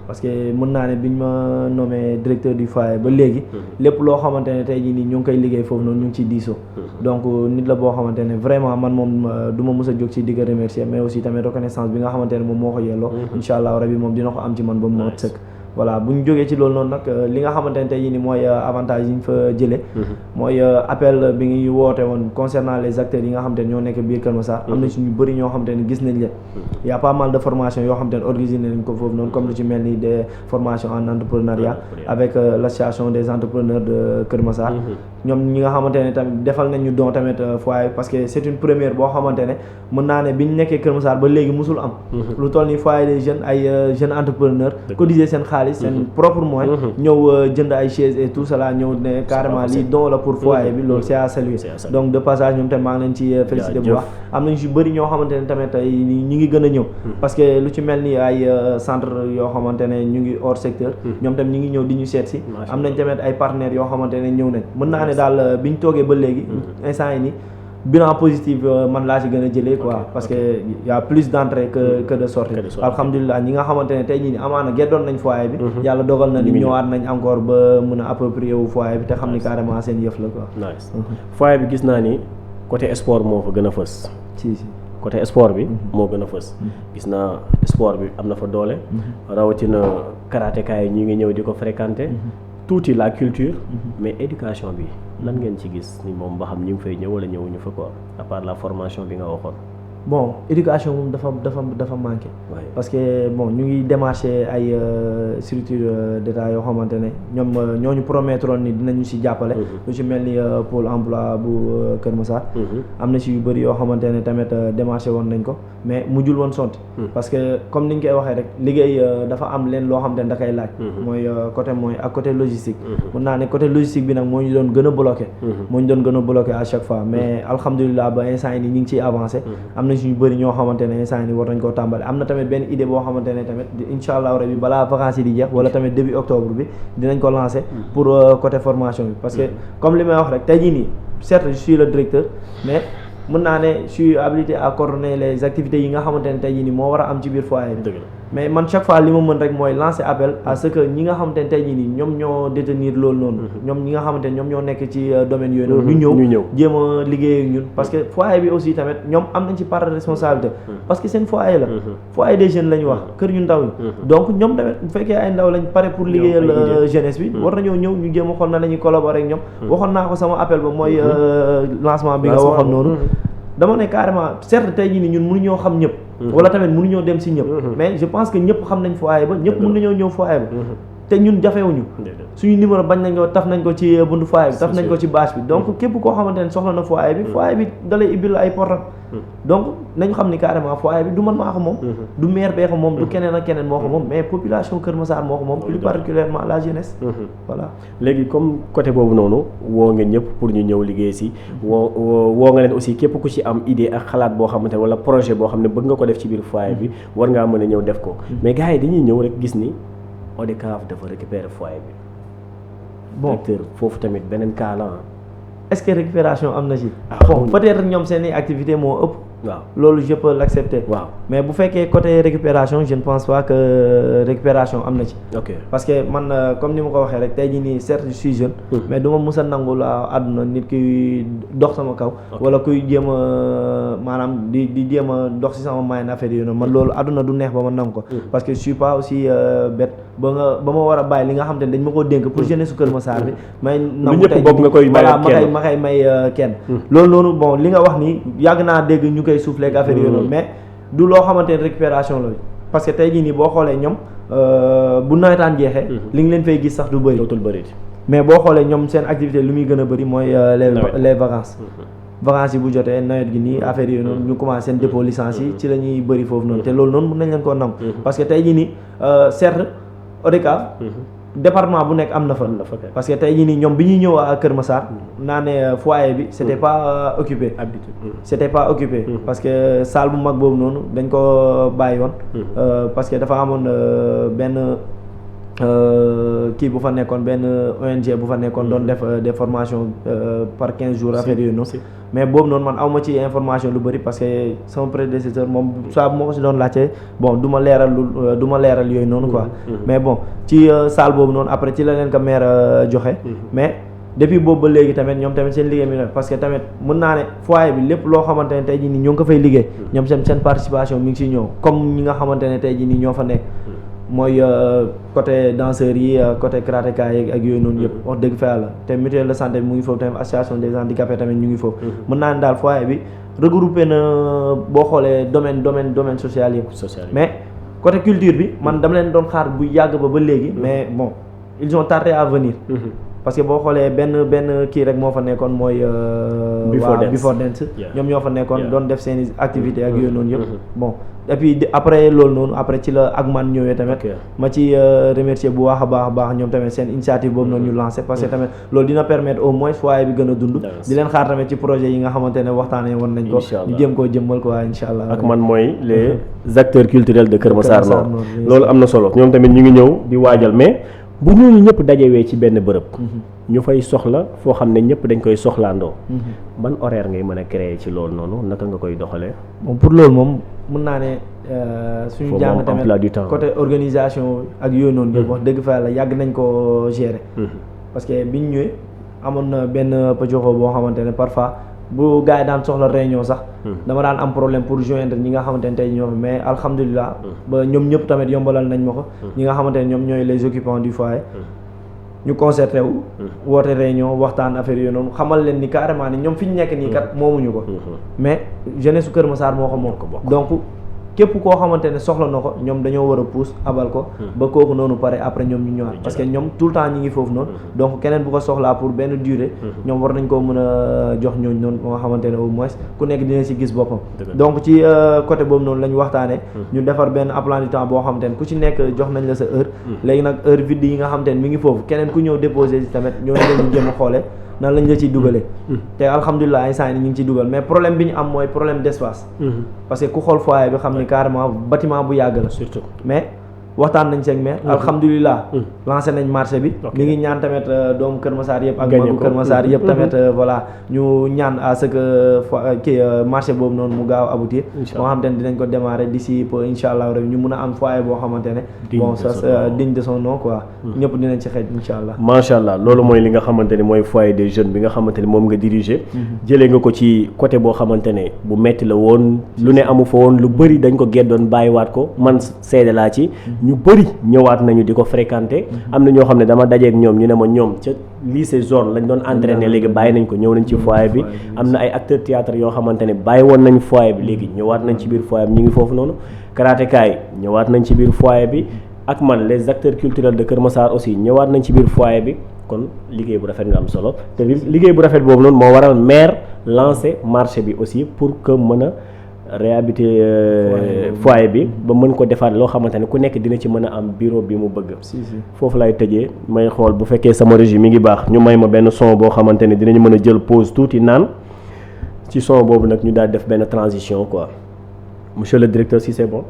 parce que mën naa ne biñ ma nommé directeur du foyer ba léegi lépp loo xamante ne tey jii nii ñu ngi koy liggéey foofu noonu ñu ngi ciy diisoo donc nit la boo xamante ne vraiment man moom du ma mës a jóg ci di ko remercier mais aussi tamit reconnaissance bi nga xamante ne moom moo ko yelloo incha allah rabi moom dina ko am ci man ba mu mat sëkk voilà bu ñu jógee ci loolu noonu nag li nga xamante ne tey jii nii mooy avantage yi ñu fa jëlee mooy appel bi ngi woote woon concernant les acteurs yi nga xamante ne ñoo nekk biir Kër Massar am na ci ñu bëri ñoo xamante ne gis nañ leen y a pas mal de formations yoo xamante ne organisé nañ ko foofu noonu comme lu ci mel ni des formations en entrepreneuriat avec l'association des entrepreneurs de Kër Massar ñoom ñi nga xamante ne tamit defal nañ ñu don tamit foyer parce que c'est une première boo xamante ne mën naa ne bi ñu nekkee Kër Massar ba léegi musul am lu toll ni foyer des jeunes ay jeunes entrepreneurs cotiser seen xaalis seen propre moyen ñëw jënd ay chaises et tout cela ñëw ne carrément lii don la pour foyer bi loolu c'est à saluer donc de passage ñoom tamit maa ngi leen ci félicité bu baax am nañ si bëri ñoo xamante ne tamit ay ñi ngi gën a ñëw parce que lu ci mel ni ay centre yoo xamante ne ñu ngi hors secteur ñoom tamit ñi ngi ñëw di ñu seet si am nañ tamit ay partenaires yoo xamante ne ñëw nañ mën naa ne daal biñ toogee ba léegi instant yi nii bilan positif man laa ci gën a jëlee quoi parce que y a plus d'entrée que de sortie alhamdulilah ñi nga xamante ne tey ñii ni amaana geddoon nañ foyer bi yàlla dogal na ni ñëwaat nañ encore ba mën a approprier wu foyer bi te xam ni carrément seen yëf la quoi foyer bi gis naa ni côté sport moo fa gën a fës si côté sport bi moo gën a fës gis naa sport bi am na fa doole rawatina karatéka yi ñu ngi ñëw di ko fréquenter tuuti la culture mais éducation bi lan ngeen ci gis ni moom ba xam ñu ngi fay ñëw wala ñëwuñu fa quoi à part la formation bi nga waxoon bon éducation moom dafa manqué parce que bon ñu ngi démarché ay structure d'état yoo xamante ne ñoom ñooñu promettroon ni dinañu si jàppale lu ci mel ni pôle emploi bu Kër Massar am na si yu bëri yoo xamante ne tamit démarché woon nañ ko mais mujjul woon sonti parce que comme ni ñu koy waxee rek liggéey dafa am leen loo xamante ne da koy laaj mooy ak côté logistique mun naa ne côté logistique bi nag moo ñu doon gën a bloqué à chaque fois mais alhamdulilah ba instant yi ni ñu ngi ciy avancé am na suñu bëri ñoo xamante ne instant ni war nañ koo tàmbali am na tamit benn idée boo xamante ne tamit incha allah rabi balaa vacances yi di jeex wala tamit début octobre bi dinañ ko lancer pour côté formation bi parce que comme li may wax rek tey jii nii certes je suis le directeur mais mën naa ne je suis habilité à coordonner les activités yi nga xamante ne tey jii nii moo war a am ci biir foyer bi mais man chaque fois li ma mën rek mooy lancer appel à ce que ñi nga xamante ne tey jii nii ñoom ñoo détenir loolu noonu ñoom ñi nga xamante ne ñoom ñoo nekk ci domaine yooyu noonu ñu ñëw jéem a liggéey ak ñun parce que foyer bi aussi tamit ñoom am nañ ci part de responsabilité parce que seen foyer la foyer des jeunes la ñu wax kër ñu ndaw yi donc ñoom tamit bu fekkee ay ndaw lañ pare pour liggéeyal jeunesse bi war nañoo ñëw ñu jéem a xool na la ñuy collaborer ak ñoom waxoon naa ko sama appel ba mooy lancement bi nga waxoon noonu dama ne carrément certes tey jii nii ñun mënuñoo xam ñëpp wala tamit mënuñoo dem si ñëpp mais je pense que ñëpp xam nañ foyer ba ñëpp mën nañoo ñëw foyer ba te ñun jafewuñu suñu numéro bañ nañ ko taf nañ ko ci buntu foyer bi taf nañ ko ci bâche bi donc képp koo xamante ne soxla na foyer bi dalay ibbil ay portam donc nañu xam ni carrément foyer bi du man maa ko moom du maire bee ko moom du keneen ak keneen moo ko moom mais population Kër Massar moo ko moom plus particulièrement la jeunesse voilà léegi comme côté boobu noonu woo ngeen ñëpp pour ñu ñëw liggéey si woo nga leen aussi képp ku ci am idée ak xalaat boo xamante ne wala projet boo xam ne bëgg nga ko def ci biir foyer bi war ngaa mën a ñëw def ko mais gars yi dañuy ñëw rek gis ni ODCAV dafa récupérer foyer bi bon directeur foofu tamit beneen cas la est-ce que récupération am na ci. bon peut-être ñoom seen i activité moo ëpp. waaw loolu je peux l'accepter. waaw mais bu fekkee côté récupération je ne pense pas que récupération am na ci. ok parce que man comme ni ma ko waxee rek tey jii nii certes je suis jeune. mais du ma mës a nangu la àdduna nit ki dox sama kaw. wala kuy jéem a maanaam di jéem a dox ci sama maay affaire yi noonu man loolu àdduna du neex ba ma nangu ko. parce que je suis pas aussi bête ba ma war a bàyyi li nga xam te ne dañ ma ko dénk pour jeunesse su Kër Massar bi. may nangu tey nga koy may ma koy may kenn. loolu noonu bon li nga wax nii yàgg naa dégg ñu koy soufflé ak affaire yooyu noonu mais du loo xamante ne récupération la parce que tey jii nii boo xoolee ñoom bu nawetaan jeexee li nga leen fay gis sax du bëri dootul bëri mais boo xoolee ñoom seen activité lu muy gën a bëri mooy les vacances vacances yi bu jotee nawet gi nii affaire yooyu noonu ñu commencé seen dépôt licence yi ci la ñuy bëri foofu noonu te loolu noonu mën nañ leen koo nam parce que tey jii nii certes ODCAV département bu nekk am na fa parce que tey jii nii ñoom bi ñuy ñëw à Kër Massar naa ne foyer bi c'était pas occupé c'était pas occupé parce que salle bu mag boobu noonu dañ ko bàyyi woon parce que dafa amoon benn kii bu fa nekkoon benn ONG bu fa nekkoon doon def des formations par 15 jours affaire yooyu noonu mais boobu noonu man awma ci information lu bëri parce que sama prédécesseur moom saa bu ma ko si doon laajte bon du ma leeral yooyu noonu quoi mais bon ci salle boobu noonu après ci la leen ko maire joxe mais depuis boobu ba léegi tamit ñoom tamit seen liggéey mi ne parce que tamit mën naa ne foyer bi lépp loo xamante ne tey jii nii ñoo ngi ko fay liggéey ñoom seen participation mi ngi siy ñëw comme ñi nga xamante ne tey jii nii ñoo fa nekk mooy côté danseurs yi côté karatéka yi ak yooyu noonu yëpp wax dëgg fa yàlla te mutuelle de santé bi mu ngi foofu tamit association des handicapés tamit ñu ngi foofu mën naa ne daal foyer bi regroupé na boo xoolee domaine social yëpp mais côté culture bi man dama leen doon xaar bu yàgg ba léegi mais bon ils ont tardé à venir parce que boo xoolee benn kii rek moo fa nekkoon mooy Before Dance ñoom ñoo fa nekkoon doon def seen activité ak yooyu noonu yëpp bon et puis après loolu noonu après ci la ak man ñëwee tamit ma ci remercier bu baax a baax ñoom tamit seen initiative boobu noonu ñu lancé parce que tamit loolu dina permettre au moins foyer bi gën a dund di leen xaar tamit ci projet yi nga xamante ne waxtaanee woon nañ ko ñu jéem koo jëmmal quoi insha allah ak man mooy les acteurs culturels de Kër Massar Nord loolu am na solo ñoom tamit ñu ngi ñëw di waajal mais bu ñooñu ñëpp dajewee ci benn bërëb ñu fay soxla foo xam ne ñëpp dañ koy soxlaandoo ban horaire ngay mën a créer ci loolu noonu naka nga koy doxalee bon pour loolu moom mën naa ne suñu jàng tamit côté organisation ak yooyu noonu yëpp wax dëgg fa yàlla yàgg nañ ko gérer parce que biñ ñëwee amoon na benn pëccoxoo boo xamante ne parfois bu gars yi daan soxla réunion sax dama daan am problème pour joindre ñi nga xamante ne tey ñoo fi mais alhamdulilah ba ñoom ñëpp tamit yombalal nañ ma ko ñi nga xamante ne ñoom ñooy les occupants du foyer ñu concerté wu woote réunion waxtaan affaire yooyu noonu xamal leen ni carrément ni ñoom fi ñu nekk nii kat moomuñu ko mais jeunesse su Kër Massar moo ko moom donc képp koo xamante ne soxla na ko ñoom dañoo war a pousse abal ko ba kooku noonu pare après ñoom ñu ñëwaat parce que ñoom tout le temps ñi ngi foofu noonu donc keneen bu ko soxlaa pour benn durée ñoom war nañ koo mën a jox ñooñu noonu moo xamante ne au moins ku nekk dina si gis boppam donc ci côté boobu noonu la ñu waxtaanee ñu defar benn plan du temps boo xamante ne ku ci nekk jox nañ la sa heure léegi nag heure vide yi nga xamante ne mi ngi foofu keneen ku ñëw déposé si tamit ñooñu lañu jéem a xoolee nan lañ la ciy dugalee te alhamdulilah instant yi ñu ngi ciy dugal mais problème bi ñu am mooy problème d'espace parce que ku xool foyer bi xam ni carrément bâtiment bu yàgg la surtout mais waxtaan nañ seeg maire alhamdulilah lancé nañ marché bi mi ngi ñaan tamit doomu Kër Massar yëpp ak magu Kër Massar yëpp tamit voilà ñu ñaan à ce que kii marché boobu noonu mu gaaw aboutir moo xam te ne dinañ ko démarrer d'ici peu insha allah rek ñu mun a am foyer boo xamante ne bon ça digne de son nom quoi ñëpp dinañ ci xeej insha allah macha allah loolu mooy li nga xamante ne mooy foyer des jeunes bi nga xamante ne moom nga diriger jëlee nga ko ci côté boo xamante ne bu metti la woon lu ne amu fa woon lu bëri dañ ko geddoon bàyyiwaat ko man seede laa ci ñu bëri ñëwaat nañu di ko fréquenter am na ñoo xam ne dama dajeek ñoom ñu ne ma ñoom ca lycée zone lañ doon entraîner léegi bàyyi nañ ko ñëw nañ ci foyer bi am na ay acteurs théâtre yoo xamante ne bàyyi woon nañ foyer bi léegi ñëwaat nañ ci biir foyer bi ñu ngi foofu noonu karatéka yi ñëwaat nañ ci biir foyer bi ak man les acteurs culturels de Kër Massar aussi ñëwaat nañ ci biir foyer bi kon liggéey bu rafet nga am solo te liggéey bu rafet boobu noonu moo waral maire lancé marché bi aussi pour que mën a réhabiliter foyer bi ba mën ko defaat loo xamante ne ku nekk dina ci mën a am bureau bi mu bëgg foofu lay tëjee may xool bu fekkee sama régie mi ngi baax ñu may ma benn son boo xamante ne dinañu mën a jël pause tuuti naan ci son boobu nag ñu daal def benn transition quoi monsieur le directeur si c'est bon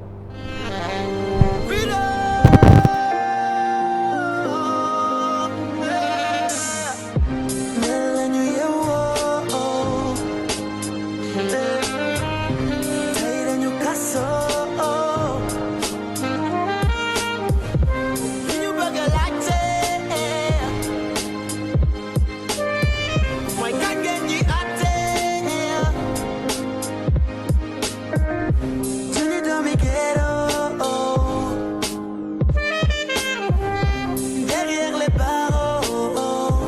tey dañu kaso li ñu bëgg a laajte mooy kañ ngeen ñi àtte suñu doomi ghetto derrière les barreaux.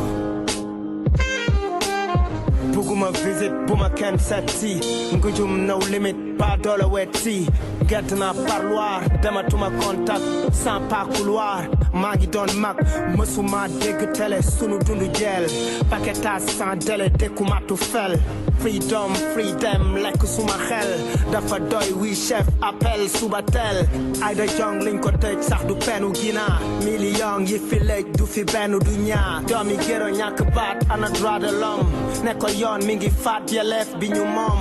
Buguma visit buma kenn setti ngujum no limit pas dollar wetti gett na parloir dematuma contact sans pas couloir maa ngi doon mag mësuma dégg télé sunu dundu jeel paquetage sans délai dékumatu fel freedom lekk suma xel dafa doy wi chef appel suba tel Aïda Jong liñ ko tëj sax du penu gina million yi fi lëj du fi benn du ñaar doomi géro ñàkk baat ana droit de l'homme ne ko yoon mi ngi faat yelleef bi ñu moom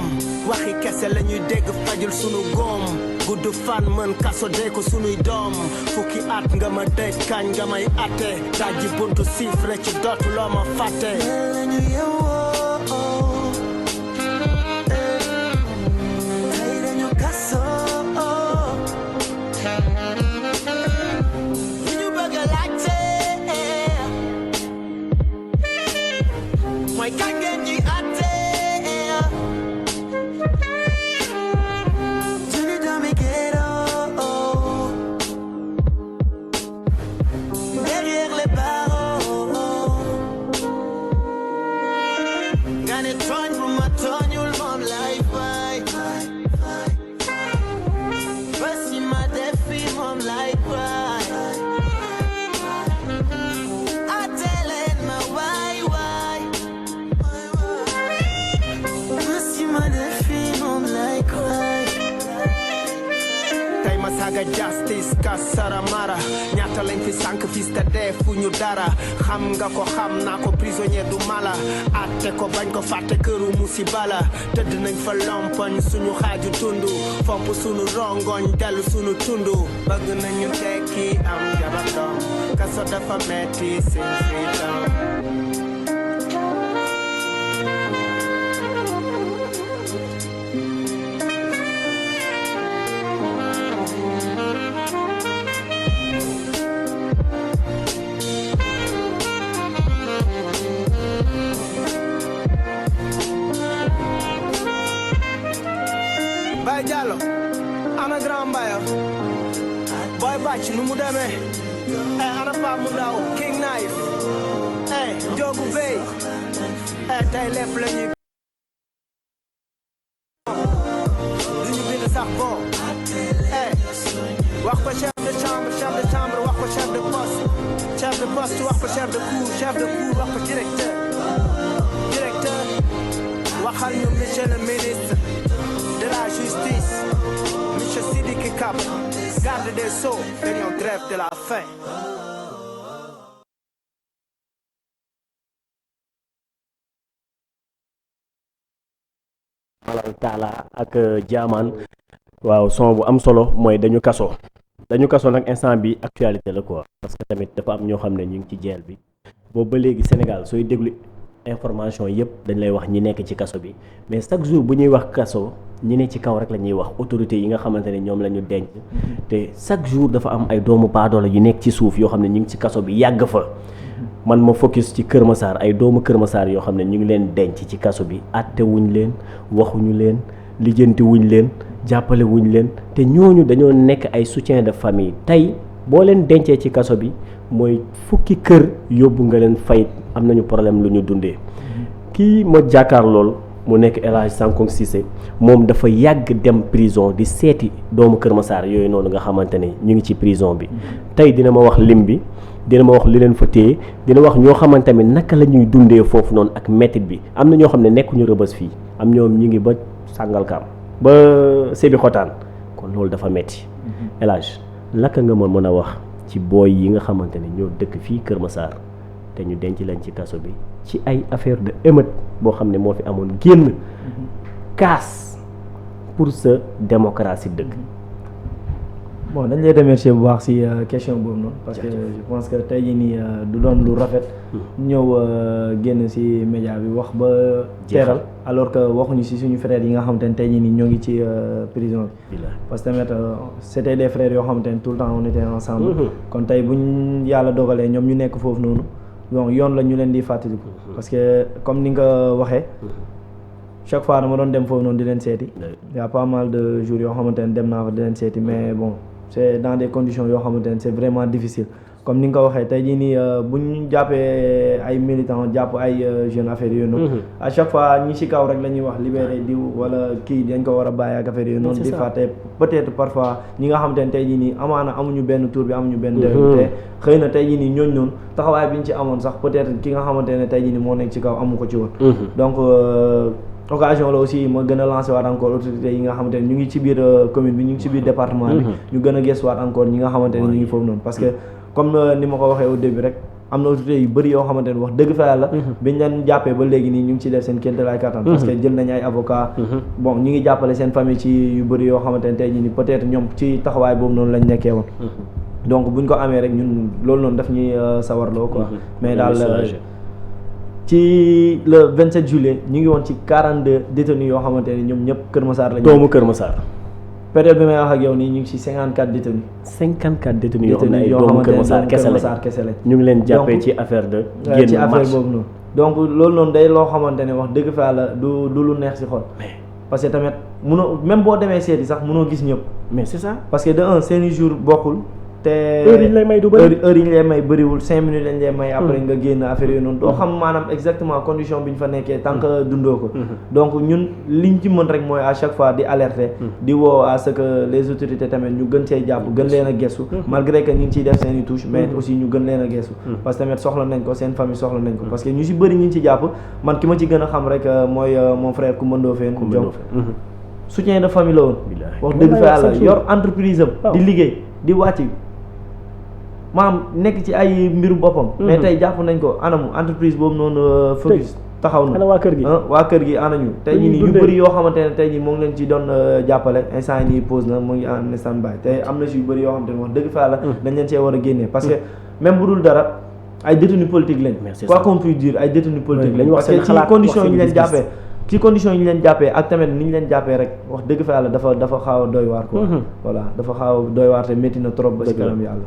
waxi kese la ñuy dégg fajul sunu góom gudd fan mën kaso dee ko sunuy doom fukki at nga ma dëj kañ nga may atte dajji buntu siifre ci dootu loo ma fàtte lañu yewoo tey dañu kaso li ñu bëgg a laajte mooy kañ ngeen ñi atte suñu doomi ghetto derrière les barreaux nga ne tooñ bu ma tooñul moom lay fay ba si ma def fi moom lay fay atte leen ma waay waay ba si ma def fi moom lay fay tey ma saga justice ka saramara ñaata lañ fi sànq fis te dee fu ñu dara xam nga ko xam naa ko prisonnier du mala atte ko bañ ko fàtte këru musiba la tëdd nañ fa lompoñ suñu xaaju tundu fomp suñu rongoñ dellu suñu tundu bëgg nañu tekki am jabar doom kaso dafa metti seen freedom Baye Diallo ana grand Baye Boy Bàcc nu mu demee ana Pape mu ndaw King Knife Njogu Bey tey lépp la ñuy duñu bind sax bon wax ko chef de chambre wax ko chef de poste wax ko chef de cour wax ko directeur waxal ñu monsieur le ministre de la justice monsieur Sidiki Kaba garde des sceaux dañoo grève de la faim Malal Talla ak Jaamaan waaw son bu am solo mooy dañu kaso nag instant bi actualité la quoi parce que tamit dafa am ñoo xam ne ñu ngi ci jeel bi boobu ba léegi Sénégal sooy déglu information yëpp dañ lay wax ñi nekk ci kaso bi mais chaque jour bu ñuy wax kaso ñi ne ci kaw rek la ñuy wax autorités yi nga xamante ne ñoom la ñu denc te chaque jour dafa am ay doomu baadoola yu nekk ci suuf yoo xam ne ñu ngi ci kaso bi yàgg fa man ma focus ci Kër Massar ay doomu Kër Massar yoo xam ne ñu ngi leen denc ci kaso bi àtte wuñ leen waxuñu leen lijjanti wuñ leen jàppale wuñ leen te ñooñu dañoo nekk ay soutien de famille tey boo leen dencee ci kaso bi mooy fukki kër yóbbu nga leen fay am nañu problème lu ñu dundee kii ma jàkkaar lool mu nekk El Hadj Sankong Cissé moom dafa yàgg dem prison di seeti doomu Kër Massar yooyu noonu nga xamante ne ñu ngi ci prison bi tey dina ma wax lim bi dina ma wax li leen fa téye dina wax ñoo xamante ne naka la ñuy dundee foofu noonu ak métit bi am na ñoo xam ne nekkuñu Rëbës fii am ñoom ñu ngi ba Sangalkam ba Sébi Xotaan kon loolu dafa metti El Hadj naka nga ma mën a wax ci booy yi nga xamante ne ñoo dëkk fii Kër Massar te ñu denc leen ci kaso bi ci ay affaire de émeute boo xam ne moo fi amoon génn kaas pour sa démocratie dëgg. bon dañ lay remercier bu baax si question boobu noonu parce que je pense que tey jii nii du doon lu rafet ñëw génn si média bi wax ba teeral alors que waxuñu si suñu frères yi nga xamante ne tey jii nii ñoo ngi ci prison bi parce que tamit c'était des frères yoo xamante ne tout le temps on était ensemble kon tey buñ yàlla dogalee ñoom ñu nekk foofu noonu donc yoon la ñu leen di fàttaliku parce que comme ni nga waxee chaque fois dama doon dem foofu noonu di leen seeti y a pas mal de jours yoo xamante ne dem naa fa di leen seeti mais bon c'est dans des conditions yoo xamante ne c'est vraiment difficile comme ni nga ko waxee tey jii nii bu ñu jàppee ay militants jàpp ay jeunes affaires yooyu noonu à chaque fois ñi ci kaw rek la ñuy wax libéré diw wala kii dañ ko war a bàyyi ak affaire yooyu noonu di fàtte peut-être parfois ñi nga xamante ne tey jii nii amaana amuñu benn tour bi amuñu benn dayoo te xëy na tey jii nii ñooñu noonu taxawaay bi ñu ci amoon sax peut-être ki nga xamante ne tey jii nii moo nekk ci kaw amu ko ci woon donc occasion la aussi ma gën a lancer waat encore autorités yi nga xamante ne ñu ngi ci biir commune bi ñu ngi ci biir département bi ñu gën a gëstuwaat encore ñi nga xamante ne ñu ngi foofu noonu parce que comme ni ma ko waxee au début rek am na autorités yu bëri yoo xamante ne wax dëgg fa yàlla biñ leen jàppee ba léegi nii ñu ngi ci def seen kéemtalaay kattan parce que jël nañ ay avocat bon ñu ngi jàppale seen famille ci yu bëri yoo xamante ne tey jii nii peut-être ñoom ci taxawaay boobu noonu lañ nekkee woon donc buñ ko amee rek ñun loolu noonu daf ñuy sawarloo quoi mais daal ci le 27 juillet ñu ngi woon ci 42 détenus yoo xamante ne ñoom ñëpp Kër Massar lañu. doomu Kër Massar. période bi may wax ak yow nii ñu ngi ci 54 détenus. 54 détenus yoo xam ne ay doomu Kër Massar kese lañ ñu ngi leen jàppee ci affaire de. génn ci affaire boobu noonu. donc loolu noonu day loo xamante ne wax dëgg fa yàlla du lu neex si xol. parce que tamit munoo même boo demee seeti sax munoo gis ñëpp. mais c'est ça. parce que de un seeni jour bokkul. te heure yi ñu lay may du bëri heure yi ñu lay may bëriwul 5 minutes lañ lay may après nga génn affaire yooyu noonu doo xam maanaam exactement condition bi ñu fa nekkee tant que dundoo ko donc ñun liñ ci mën rek mooy à chaque fois di alerter di woo à ce que les autorités tamit ñu gën see jàpp gën leen a gestu malgré que ñu ngi ciy def seen i touche mais aussi ñu gën leen a gestu parce que tamit soxla nañ ko seen famille soxla nañ ko parce que ñu si bëri ñu ngi ci jàpp man ki ma ci gën a xam rek mooy mon frère Coumba Ndofène Diop soutien de famille la woon wax dëgg fa yàlla yor entreprise am di liggéey di wàcc maam nekk ci ay mbiru boppam. mais tey jàpp nañ ko anamu entreprise boobu noonu. focus taxaw na waa kër gi waa kër gi anañu. tey jii nii yu bëri yoo xamante ne tey jii moo ngi leen ci doon jàppale instant yii nii pause na mu ngi en stand by te am na si yu bëri yoo xamante ne wax dëgg fa yàlla dañ leen see war a génnee parce que même bu dul dara ay détenus politique lañ. quoi qu'on puisse dire ay détenus politique lañ. parce que ci conditions yi ñu leen jàppee. ci condition yi ñu leen jàppee ak tamit ni ñu leen jàppee rek wax dëgg fa yàlla dafa xaaw a doy waar quoi. voilà dafa xaaw a doy waar te métti na trop ba ci kanam yàlla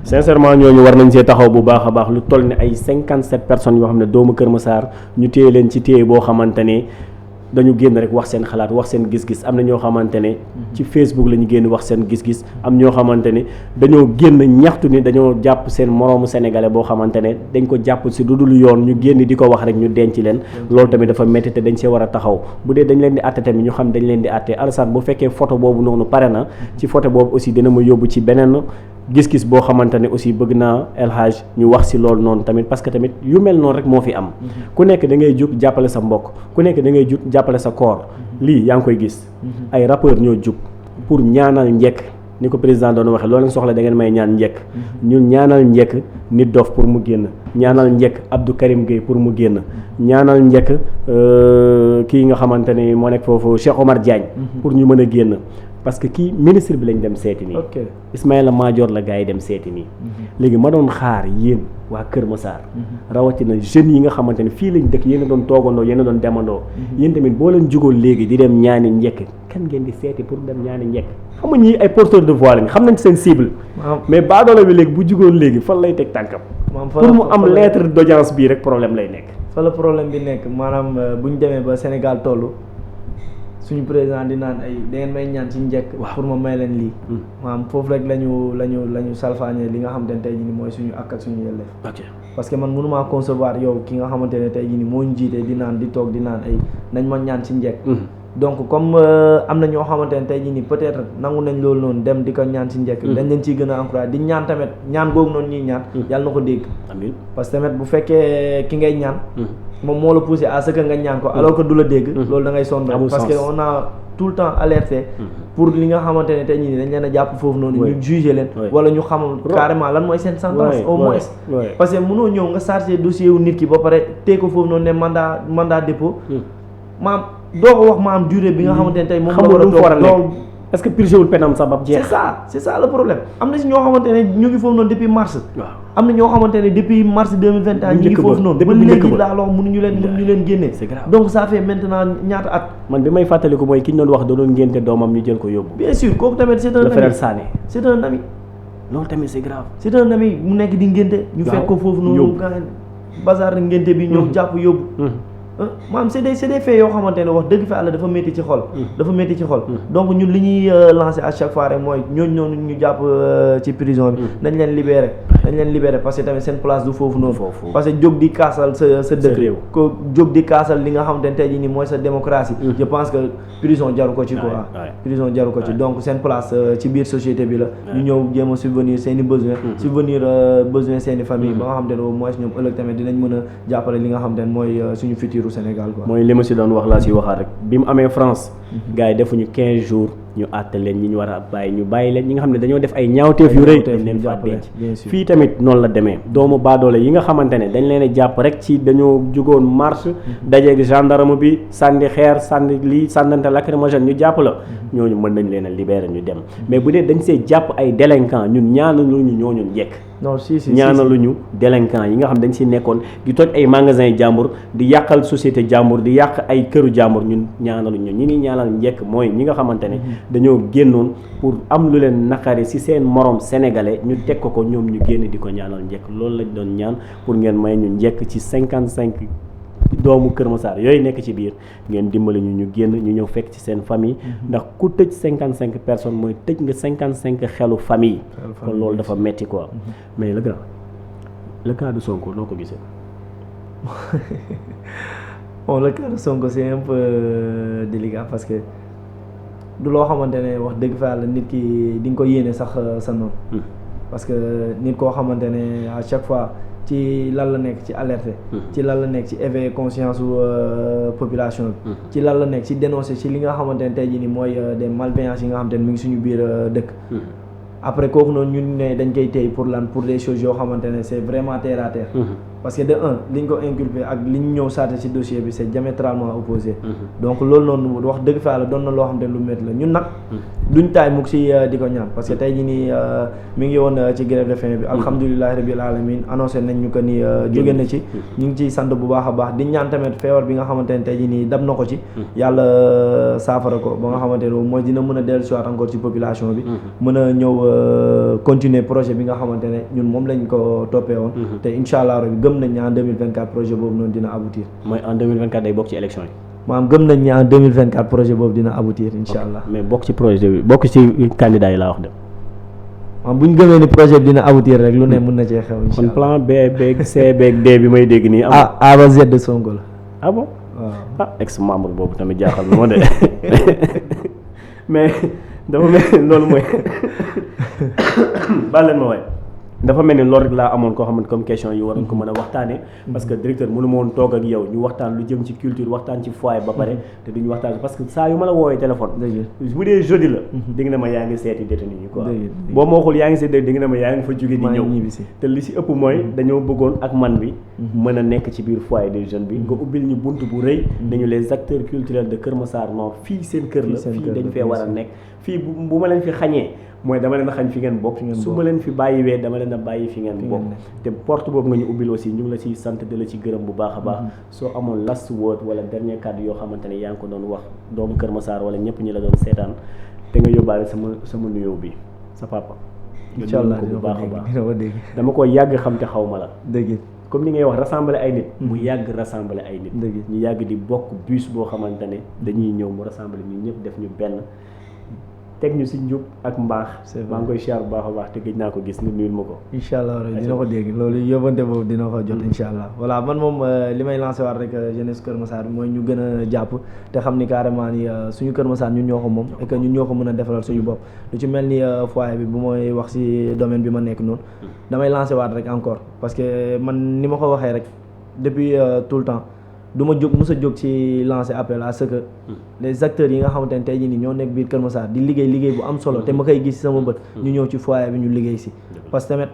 sincèrement ñooñu war nañ see taxaw bu baax a baax lu toll ne ay 57 personnes yoo xam ne doomu Kër Massar ñu téye leen ci téye boo xamante ne dañu génn rek wax seen xalaat wax seen gis-gis am na ñoo xamante ne ci Facebook la ñu génn wax seen gis-gis am ñoo xamante ne dañoo génn ñaxtu ni dañoo jàpp seen moroomu sénégalais boo xamante ne dañ ko jàpp si lu dul yoon ñu génn di ko wax rek ñu denc leen loolu tamit dafa métti te dañ see war a taxaw bu dee dañ leen di àtte tamit ñu xam dañ leen di àtte Alassane bu fekkee photo boobu noonu pare na ci photo boobu aussi dina ma yóbbu ci beneen gis-gis boo xamante ne aussi bëgg naa El Hadj ñu wax si loolu noonu tamit parce que tamit yu mel noonu rek moo fi am ku nekk da ngay jug jàppale sa mbokk ku nekk da ngay jug jàppale sa koor lii yaa ngi koy gis ay rappeurs ñoo jug pour ñaanal njekk ni ko président doon waxee loolu leen soxla da ngeen may ñaan njekk ñun ñaanal njekk Nit Dof pour mu génn ñaanal njekk Abdou Karim Gueye pour mu génn ñaanal njekk kii nga xamante ni moo nekk foofu Cheikh Omar Diagne pour ñu mën a génn parce que kii ministre bi lañ dem seeti nii Ismaïla Madior la gars yi dem seeti nii léegi ma doon xaar yéen waa Kër Massar rawatina jeunes yi nga xamante ne fii lañ dëkk yéen a doon toogandoo yéen a doon demandoo yéen tamit boo leen jugoon léegi di dem ñaani njekk kan ngeen di seeti pour dem ñaani njekk xam nga ñii ay porteurs de voix lañ xam nañ seen cible mais baadoolo bi léegi bu jugoon léegi fan lay teg tànkam pour mu am lettre d'audience bii rek problème lay nekk fa la problème bi nekk maanaam bu ñu demee ba Sénégal toll suñu président di naan ay da ngeen may ñaan ci njëkk pour ma may leen lii maanaam foofu rek lañu salfaañee li nga xamante ne tey jii ni mooy suñu ak suñu yelleef parce que man mënumaa concevoir yow ki nga xamante ne tey jii ni moo ñu jiite di naan di toog di naan ay nañ ma ñaan ci njëkk donc comme am na ñoo xamante ne tey jii ni peut-être nangu nañ loolu noonu dem di ko ñaan ci njëkk dañ leen ciy gën a encouragé di ñaan tamit ñaan googu noonu ñuy ñaan yàlla na ko dégg amiin parce que tamit bu fekkee ki ngay ñaan moom moo la poussé à ce que nga ñaan ko alors que du la dégg loolu da ngay sonn parce que on a tout le temps alerté pour li nga xamante ne tey ñii dañ leen a jàpp foofu noonu ñu jugé leen wala ñu xamul carrément lan mooy seen sentence au moins parce que mënoo ñëw nga chargé dossier wu nit ki ba pare tee ko foofu noonu ne mandat dépôt maam doo ko wax maam durée bi nga xamante ne tey moom la war a toog est-ce que purgé wul penam sax ba jeex. c'est ça le problème am na si ñoo xamante ne ñu ngi foofu noonu depuis mars. waaw am na ñoo xamante ne depuis mars 2021 ñu ngi foofu noonu. ba léegi laa loo mënuñu leen génne. c'est grave donc ça fait maintenant ñaata at. man bi may fàttaliku mooy ki ñu doon wax da doon ngénte doomam ñu jël ko yóbbu. bien sûr kooku tamit c'est un ami. le frère Sané. c'est un ami. loolu tamit c'est grave. c'est un ami mu nekk di ngénte. ñu fekk ko foofu noonu. bazar ngénte bi ñoom jàpp yóbbu. maanaam c'est des faits yoo xamante ne wax dëgg fa àlla dafa métti ci xol. dafa métti ci xol. donc ñun li ñuy lancer à chaque fois rek mooy ñooñu noonu ñu jàpp ci prison bi. nañ leen libérer parce que tamit seen place du foofu noonu. parce que jóg di kaasal sa dëkk. ko jóg di kaasal li nga xamante ne tey jii nii mooy sa démocratie. je pense que prison jaru ko ci quoi. prison jaru ko ci donc seen place ci biir société bi la. ñu ñëw jéem a subvenir seen i besoins. subvenir besoin seen i famille ba nga xamante ne au moins ñoom ëllëg tamit dinañ mën a jàppale li nga xamante ne mooy suñu futur Sénégal quoi. mooy li ma si doon wax laa si waxaat rek bi mu amee France. gars yi defuñu 15 jours ñu àtte leen ñi ñu war a bàyyi ñu bàyyi leen ñi nga xam ne dañoo def ay ñaawteef yu rëy dañ leen fa denc fii tamit noonu la demee doomu baadoole yi nga xamante ne dañ leen a jàpp rek ci dañoo jugoon marche dajeeg gendarme bi sànni xeer sànni lii sànnante lacrymogène ñu jàpp la ñooñu mën nañ leen a libérer ñu dem mais bu dee dañ see jàpp ay délinquants ñun ñaanaluñu ñooñu njëkk non ñaanaluñu délinquants yi nga xam dañ si nekkoon di toj ay magasins jàmbur di yàqal société jàmbur di yàq ay këru jàmbur ñun ñaanaluñu ñi ngi ñaanal njëkk mooy ñi nga xamante ne dañoo génnoon pour am lu leen naqari ci seen morom sénégalais ñu teg ko ñoom ñu génn di ko ñaanal njëkk loolu lañ doon ñaan pour ngeen may ñu njëkk ci 55 doomu Kër Massar yooyu nekk ci biir ngeen dimbali ñu génn ñu ñëw fekk ci seen famille ndax ku tëj 55 personnes mooy tëj nga 55 xelu famille kon loolu dafa metti quoi mais le cas de Sonko noo ko gisee bon le cas de Sonko c'est un peu délicat parce que du loo xamante ne wax dëgg fa yàlla nit ki di nga ko yéene sax sa noonu parce que nit koo xamante ne à chaque fois ci lan la nekk ci alerte ci lan la nekk ci éveiller conscience u population bi ci lan la nekk ci dénoncer ci li nga xamante ne tey jii nii mooy des malveillances yi nga xamante ne mi ngi suñu biir dëkk après kooku noonu ñun ne dañ koy tey pour lan pour des choses yoo xamante ne c'est vraiment terre à terre parce que de un liñ ko inculpé ak liñ ñëw saate ci dossier bi c'est diamétralement opposé donc loolu noonu wax dëgg fa yàlla doon na loo xam ne lu métti la ñun nag duñ taay mukk ci di ko ñaan parce que tey jii nii mi ngi woon ci grève de faim bi alhamdulilahi rabbil alamin annoncé nañ ñu ko ni jóge na ci ñu ngi ciy sant bu baax a baax di ñaan tamit feebar bi nga xamante ne tey jii nii dab na ko ci yàlla saafara ko ba nga xamante ne mooy dina mën a dellu siwaat encore ci population bi mën a ñëw continuer projet bi nga xamante ne ñun moom lañ ko toppee woon te incha allah rabbi gëm nañ ne en 2024 projet boobu noonu dina aboutir. mooy en 2024 day bokk ci élection yi. maanaam gëm nañ ne en 2024 projet boobu dina aboutir incha allah. mais bokk ci projet bi bokk ci candidat yi laa wax de. maanaam bu ñu gëmee ni projet bi dina aboutir rek lu ne mën na cee xew. incha allah kon plan B beeg C beeg D bi may dégg nii. A ba Z de Sonko la. ah bon waaw ex membre boobu tamit jaaxal na ma de mais dafa mel ni loolu mooy baal leen ma waay. dafa mel ni loolu rek laa amoon koo xamante comme question yi waroon ko mën a waxtaanee parce que directeur mënu ma woon toog ak yow ñu waxtaan lu jëm ci culture waxtaan ci foyer ba pare te duñu waxtaan parce que saa yu ma la woowee téléphone bu dee jeudi la di nga ne ma yaa ngi seeti détenu yi quoi boo ma waxul yaa ngi seeti di nga ne ma yaa ngi fa jóge di ñëw te li si ëpp mooy dañoo bëggoon ak man bi mën a nekk ci biir foyer des jeunes bi nga ubbil ñu bunt bu rëy nañu les acteurs culturels de Kër Massar Nord fii seen kër la fii dañ fee war a nekk fii bu ma leen fi xañee mooy dama leen a xañ fi ngeen bokk su ma leen fi bàyyiwee dama leen a bàyyi fi ngeen bokk te porte boobu nga ñu ubbil aussi ñu ngi la ciy sant di la ci gërëm bu baax a baax soo amoon last word wala dernier kàddu yoo xamante ne yaa ngi ko doon wax doomu Kër Massar wala ñëpp ñi la doon seetaan te nga yóbbaale sama nuyoo bi sa papa incha allah ko bu baax a baax dama ko yàgg xam te xaw ma la dëgg comme ni ngay wax rassembler ay nit mu yàgg rassembler ay nit ñu yàgg di bokk bus boo xamante ne dañuy ñëw mu rassembler ñu ñëpp def ñu benn teg ñu si njub ak mbaax maa ngi koy siyaar bu baax a baax te gëj naa ko gis nga nuyul ma ko incha allah dina ko dégg loolu yóbbante boobu dina ko jot incha allah voilà man moom li may lancé waat rek jeunesse Kër Massar mooy ñu gën a jàpp te xam ni carrément ni suñu Kër Massar ñun ñoo ko moom et que ñun ñoo ko mën a defaral suñu bopp lu ci mel ni foyer bi bu mooy wax si domaine bi ma nekk noonu damay lancé waat rek encore parce que man ni ma ko waxee rek depuis tout le temps du ma jóg mos a jóg ci lancer appel à ce que les acteurs yi nga xamante ne tey jii nii ñoo nekk biir Kër Massar di liggéey bu am solo te ma koy gis sama bët ñu ñëw ci foyer bi ñu liggéey si parce que tamit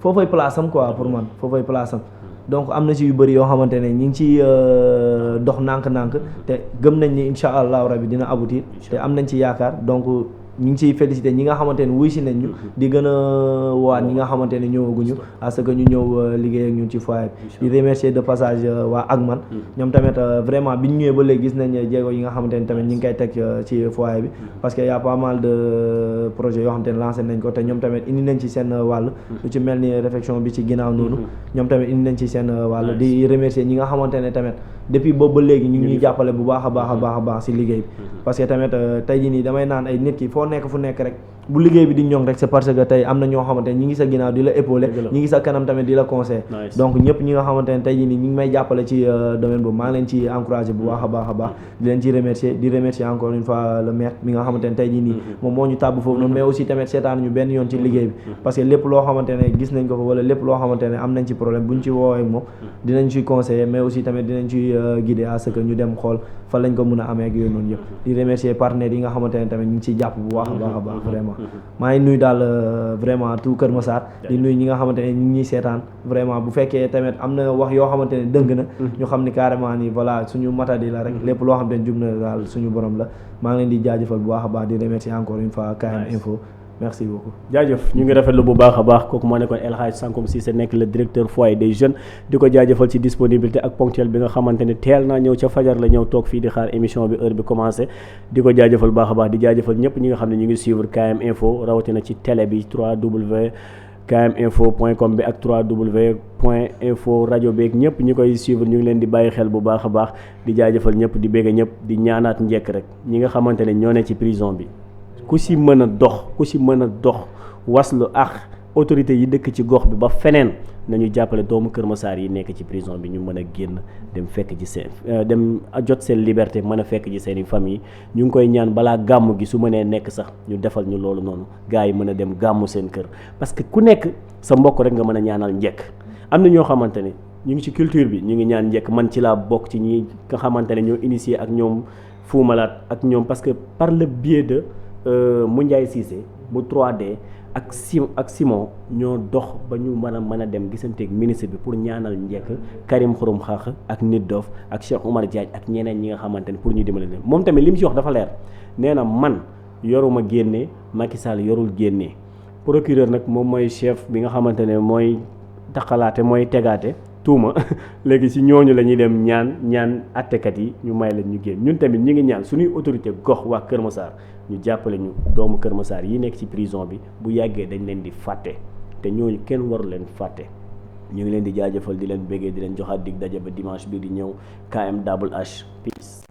foofay place am quoi pour man foofay place am donc am na si yu bëri yoo xamante ne ñi ngi ci dox nànk-nànk te gëm nañ ni incha allahu rabi dina aboutir te am nañ ci yaakaar donc ñu ngi ciy félicité ñi nga xamante ne wuy si nañ ñu di gën a waat ñi nga xamante ne ñëwaguñu à ce que ñu ñëw liggéey ak ñun ci foyer bi di remercier de passage waa Agman ñoom tamit vraiment bi ñu ñëwee ba léegi gis nañ jéego yi nga xamante ne tamit ñu ngi koy teg ci foyer bi parce que y a pas mal de projets yoo xamante ne lancé nañ ko te ñoom tamit indi nañ ci seen wàll lu ci mel ni réflexion bi ci ginnaaw noonu ñoom tamit indi nañ ci seen wàll di remercier ñi nga xamante ne tamit depuis boobu ba léegi ñu ngi ñuy jàppale bu baax a baax a baax a baax si liggéey bi parce que tamit tey jii nii damay naan ay nit ki foo nekk fu nekk rek bu liggéey bi di ñoŋ rek c'est parce que tey am na ñoo xamante ne ñi ngi sa ginnaaw di la épauler ñi ngi sa kanam tamit di la conseil donc ñëpp ñi nga xamante ne tey jii nii ñi ngi may jàppale ci domaine boobu maa ngi leen ci encouragé bu baax a baax a baax di leen ci remercier di remercier encore une fois le maire mi nga xamante ne tey jii nii moom moo ñu tàbb foofu noonu mais aussi tamit seetaan ñu benn yoon ci liggéey bi parce que lépp loo xamante ne gis nañ ko fa wala lépp loo xamante ne am nañ ci problème buñ ci woowee moom dinañ ci conseiller mais aussi tamit dinañ ci guider à ce que ñu dem xool fan lañ ko mën a amee ak yooyu noonu yëpp di remercier partenaires yi nga xamante ne tamit ñu ngi ciy jàpp bu baax a baax a baax vraiment maa ngi nuyu daal vraiment tout Kër Massar di nuyu ñi nga xamante ne ñu ngi ñuy seetaan vraiment bu fekkee tamit am na wax yoo xamante ne dëng na ñu xam ni carrément ni voilà suñu matadi la rek lépp loo xamante ne jub na daal suñu borom la maa ngi leen di jaajëfal bu baax a baax di remercier encore une fois KM Info merci beaucoup jaajëf ñu ngi rafetlu bu baax a baax kooku moo nekkoon El Hadj Sankum Cissé nekk le directeur foyer des jeunes di ko jaajëfal ci disponibilité ak ponctuel bi nga xamante ne teel naa ñëw ca fajar la ñëw toog fii di xaar émission bi heure bi commencé di ko jaajëfal baax a baax di jaajëfal ñëpp ñi nga xam ne ñu ngi suivre KM Info rawatina ci télé bi 3W kminfo.com bi ak 3w.info rajo beeg ñëpp ñi koy suivre ñu ngi leen di bàyyi xel bu baax a baax di jaajëfal ñëpp di bégg ñëpp di ñaanaat njekk rek ñi nga xamante ne ñoo ne ci prison bi ku si mën a dox waslu ak autorité yi dëkk ci gox bi ba feneen nañu jàppale doomu Kër Massar yi nekk ci prison bi ñu mën a génn dem fekk ci seen dem jot seen liberté mën a fekk ci seen i famille ñu ngi koy ñaan balaa gàmm gi su mënee nekk sax ñu defal ñu loolu noonu gars yi mën a dem gàmmu seen kër parce que ku nekk sa mbokk rek nga mën a ñaanal njekk am na ñoo xamante ne ñu ngi ci culture bi ñu ngi ñaan njekk man ci laa bokk ci ñi nga xamante ne ñoo initié ak ñoom Fou Malade ak ñoom parce que par le biais de Moundiaye Cissé bu 3D ak Simon ñoo dox ba ñu mën a dem gisanteeg ministre bi pour ñaanal njekk Karim Xurum Xax ak Nit Dof ak Cheikh Oumar Diagne ak ñeneen ñi nga xamante ne pour ñu dimbali leen moom tamit li mu ci wax dafa leer nee na man yoruma génne Macky Sall yorul génne procureur nag moom mooy chef bi nga xamante ne mooy taxalaate mooy tegaate tuuma léegi si ñooñu la ñuy dem ñaan attekat yi ñu may leen ñu génn ñun tamit ñu ngi ñaan suñuy autorité gox waa Kër Massar ñu jàppale ñu doomu Kër Massar yi nekk ci prison bi bu yàggee dañ leen di fàtte te ñooñu kenn waru leen fàtte ñu ngi leen di jaajëfal di leen béggee di leen joxaat dig daje ba dimanche bi di ñëw KMH peace.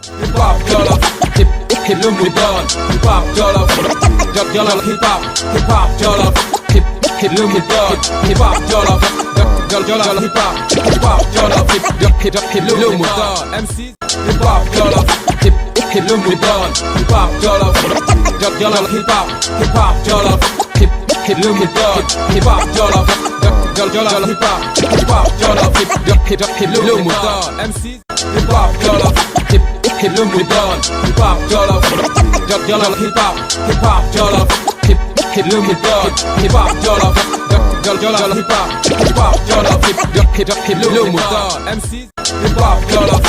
Hip hop jollof hip lu mu doon hip hop jollof jollof hip hop jollof hip lu mu doon hip hop jollof jollof hip hop jollof hip lu mu doon MC hip hop jollof hip lu mu doon hip hop jollof jollof hip hop jollof hip lu mu doon hip hop jollof jollof hip hop jollof hip lu mu doon MC hip hop jollof hip lu mu doon hip hop jollof jollof hip hop jollof hip lu mu doon hip hop jollof jollof hip hop jollof hip lu mu doon MC hip hop jollof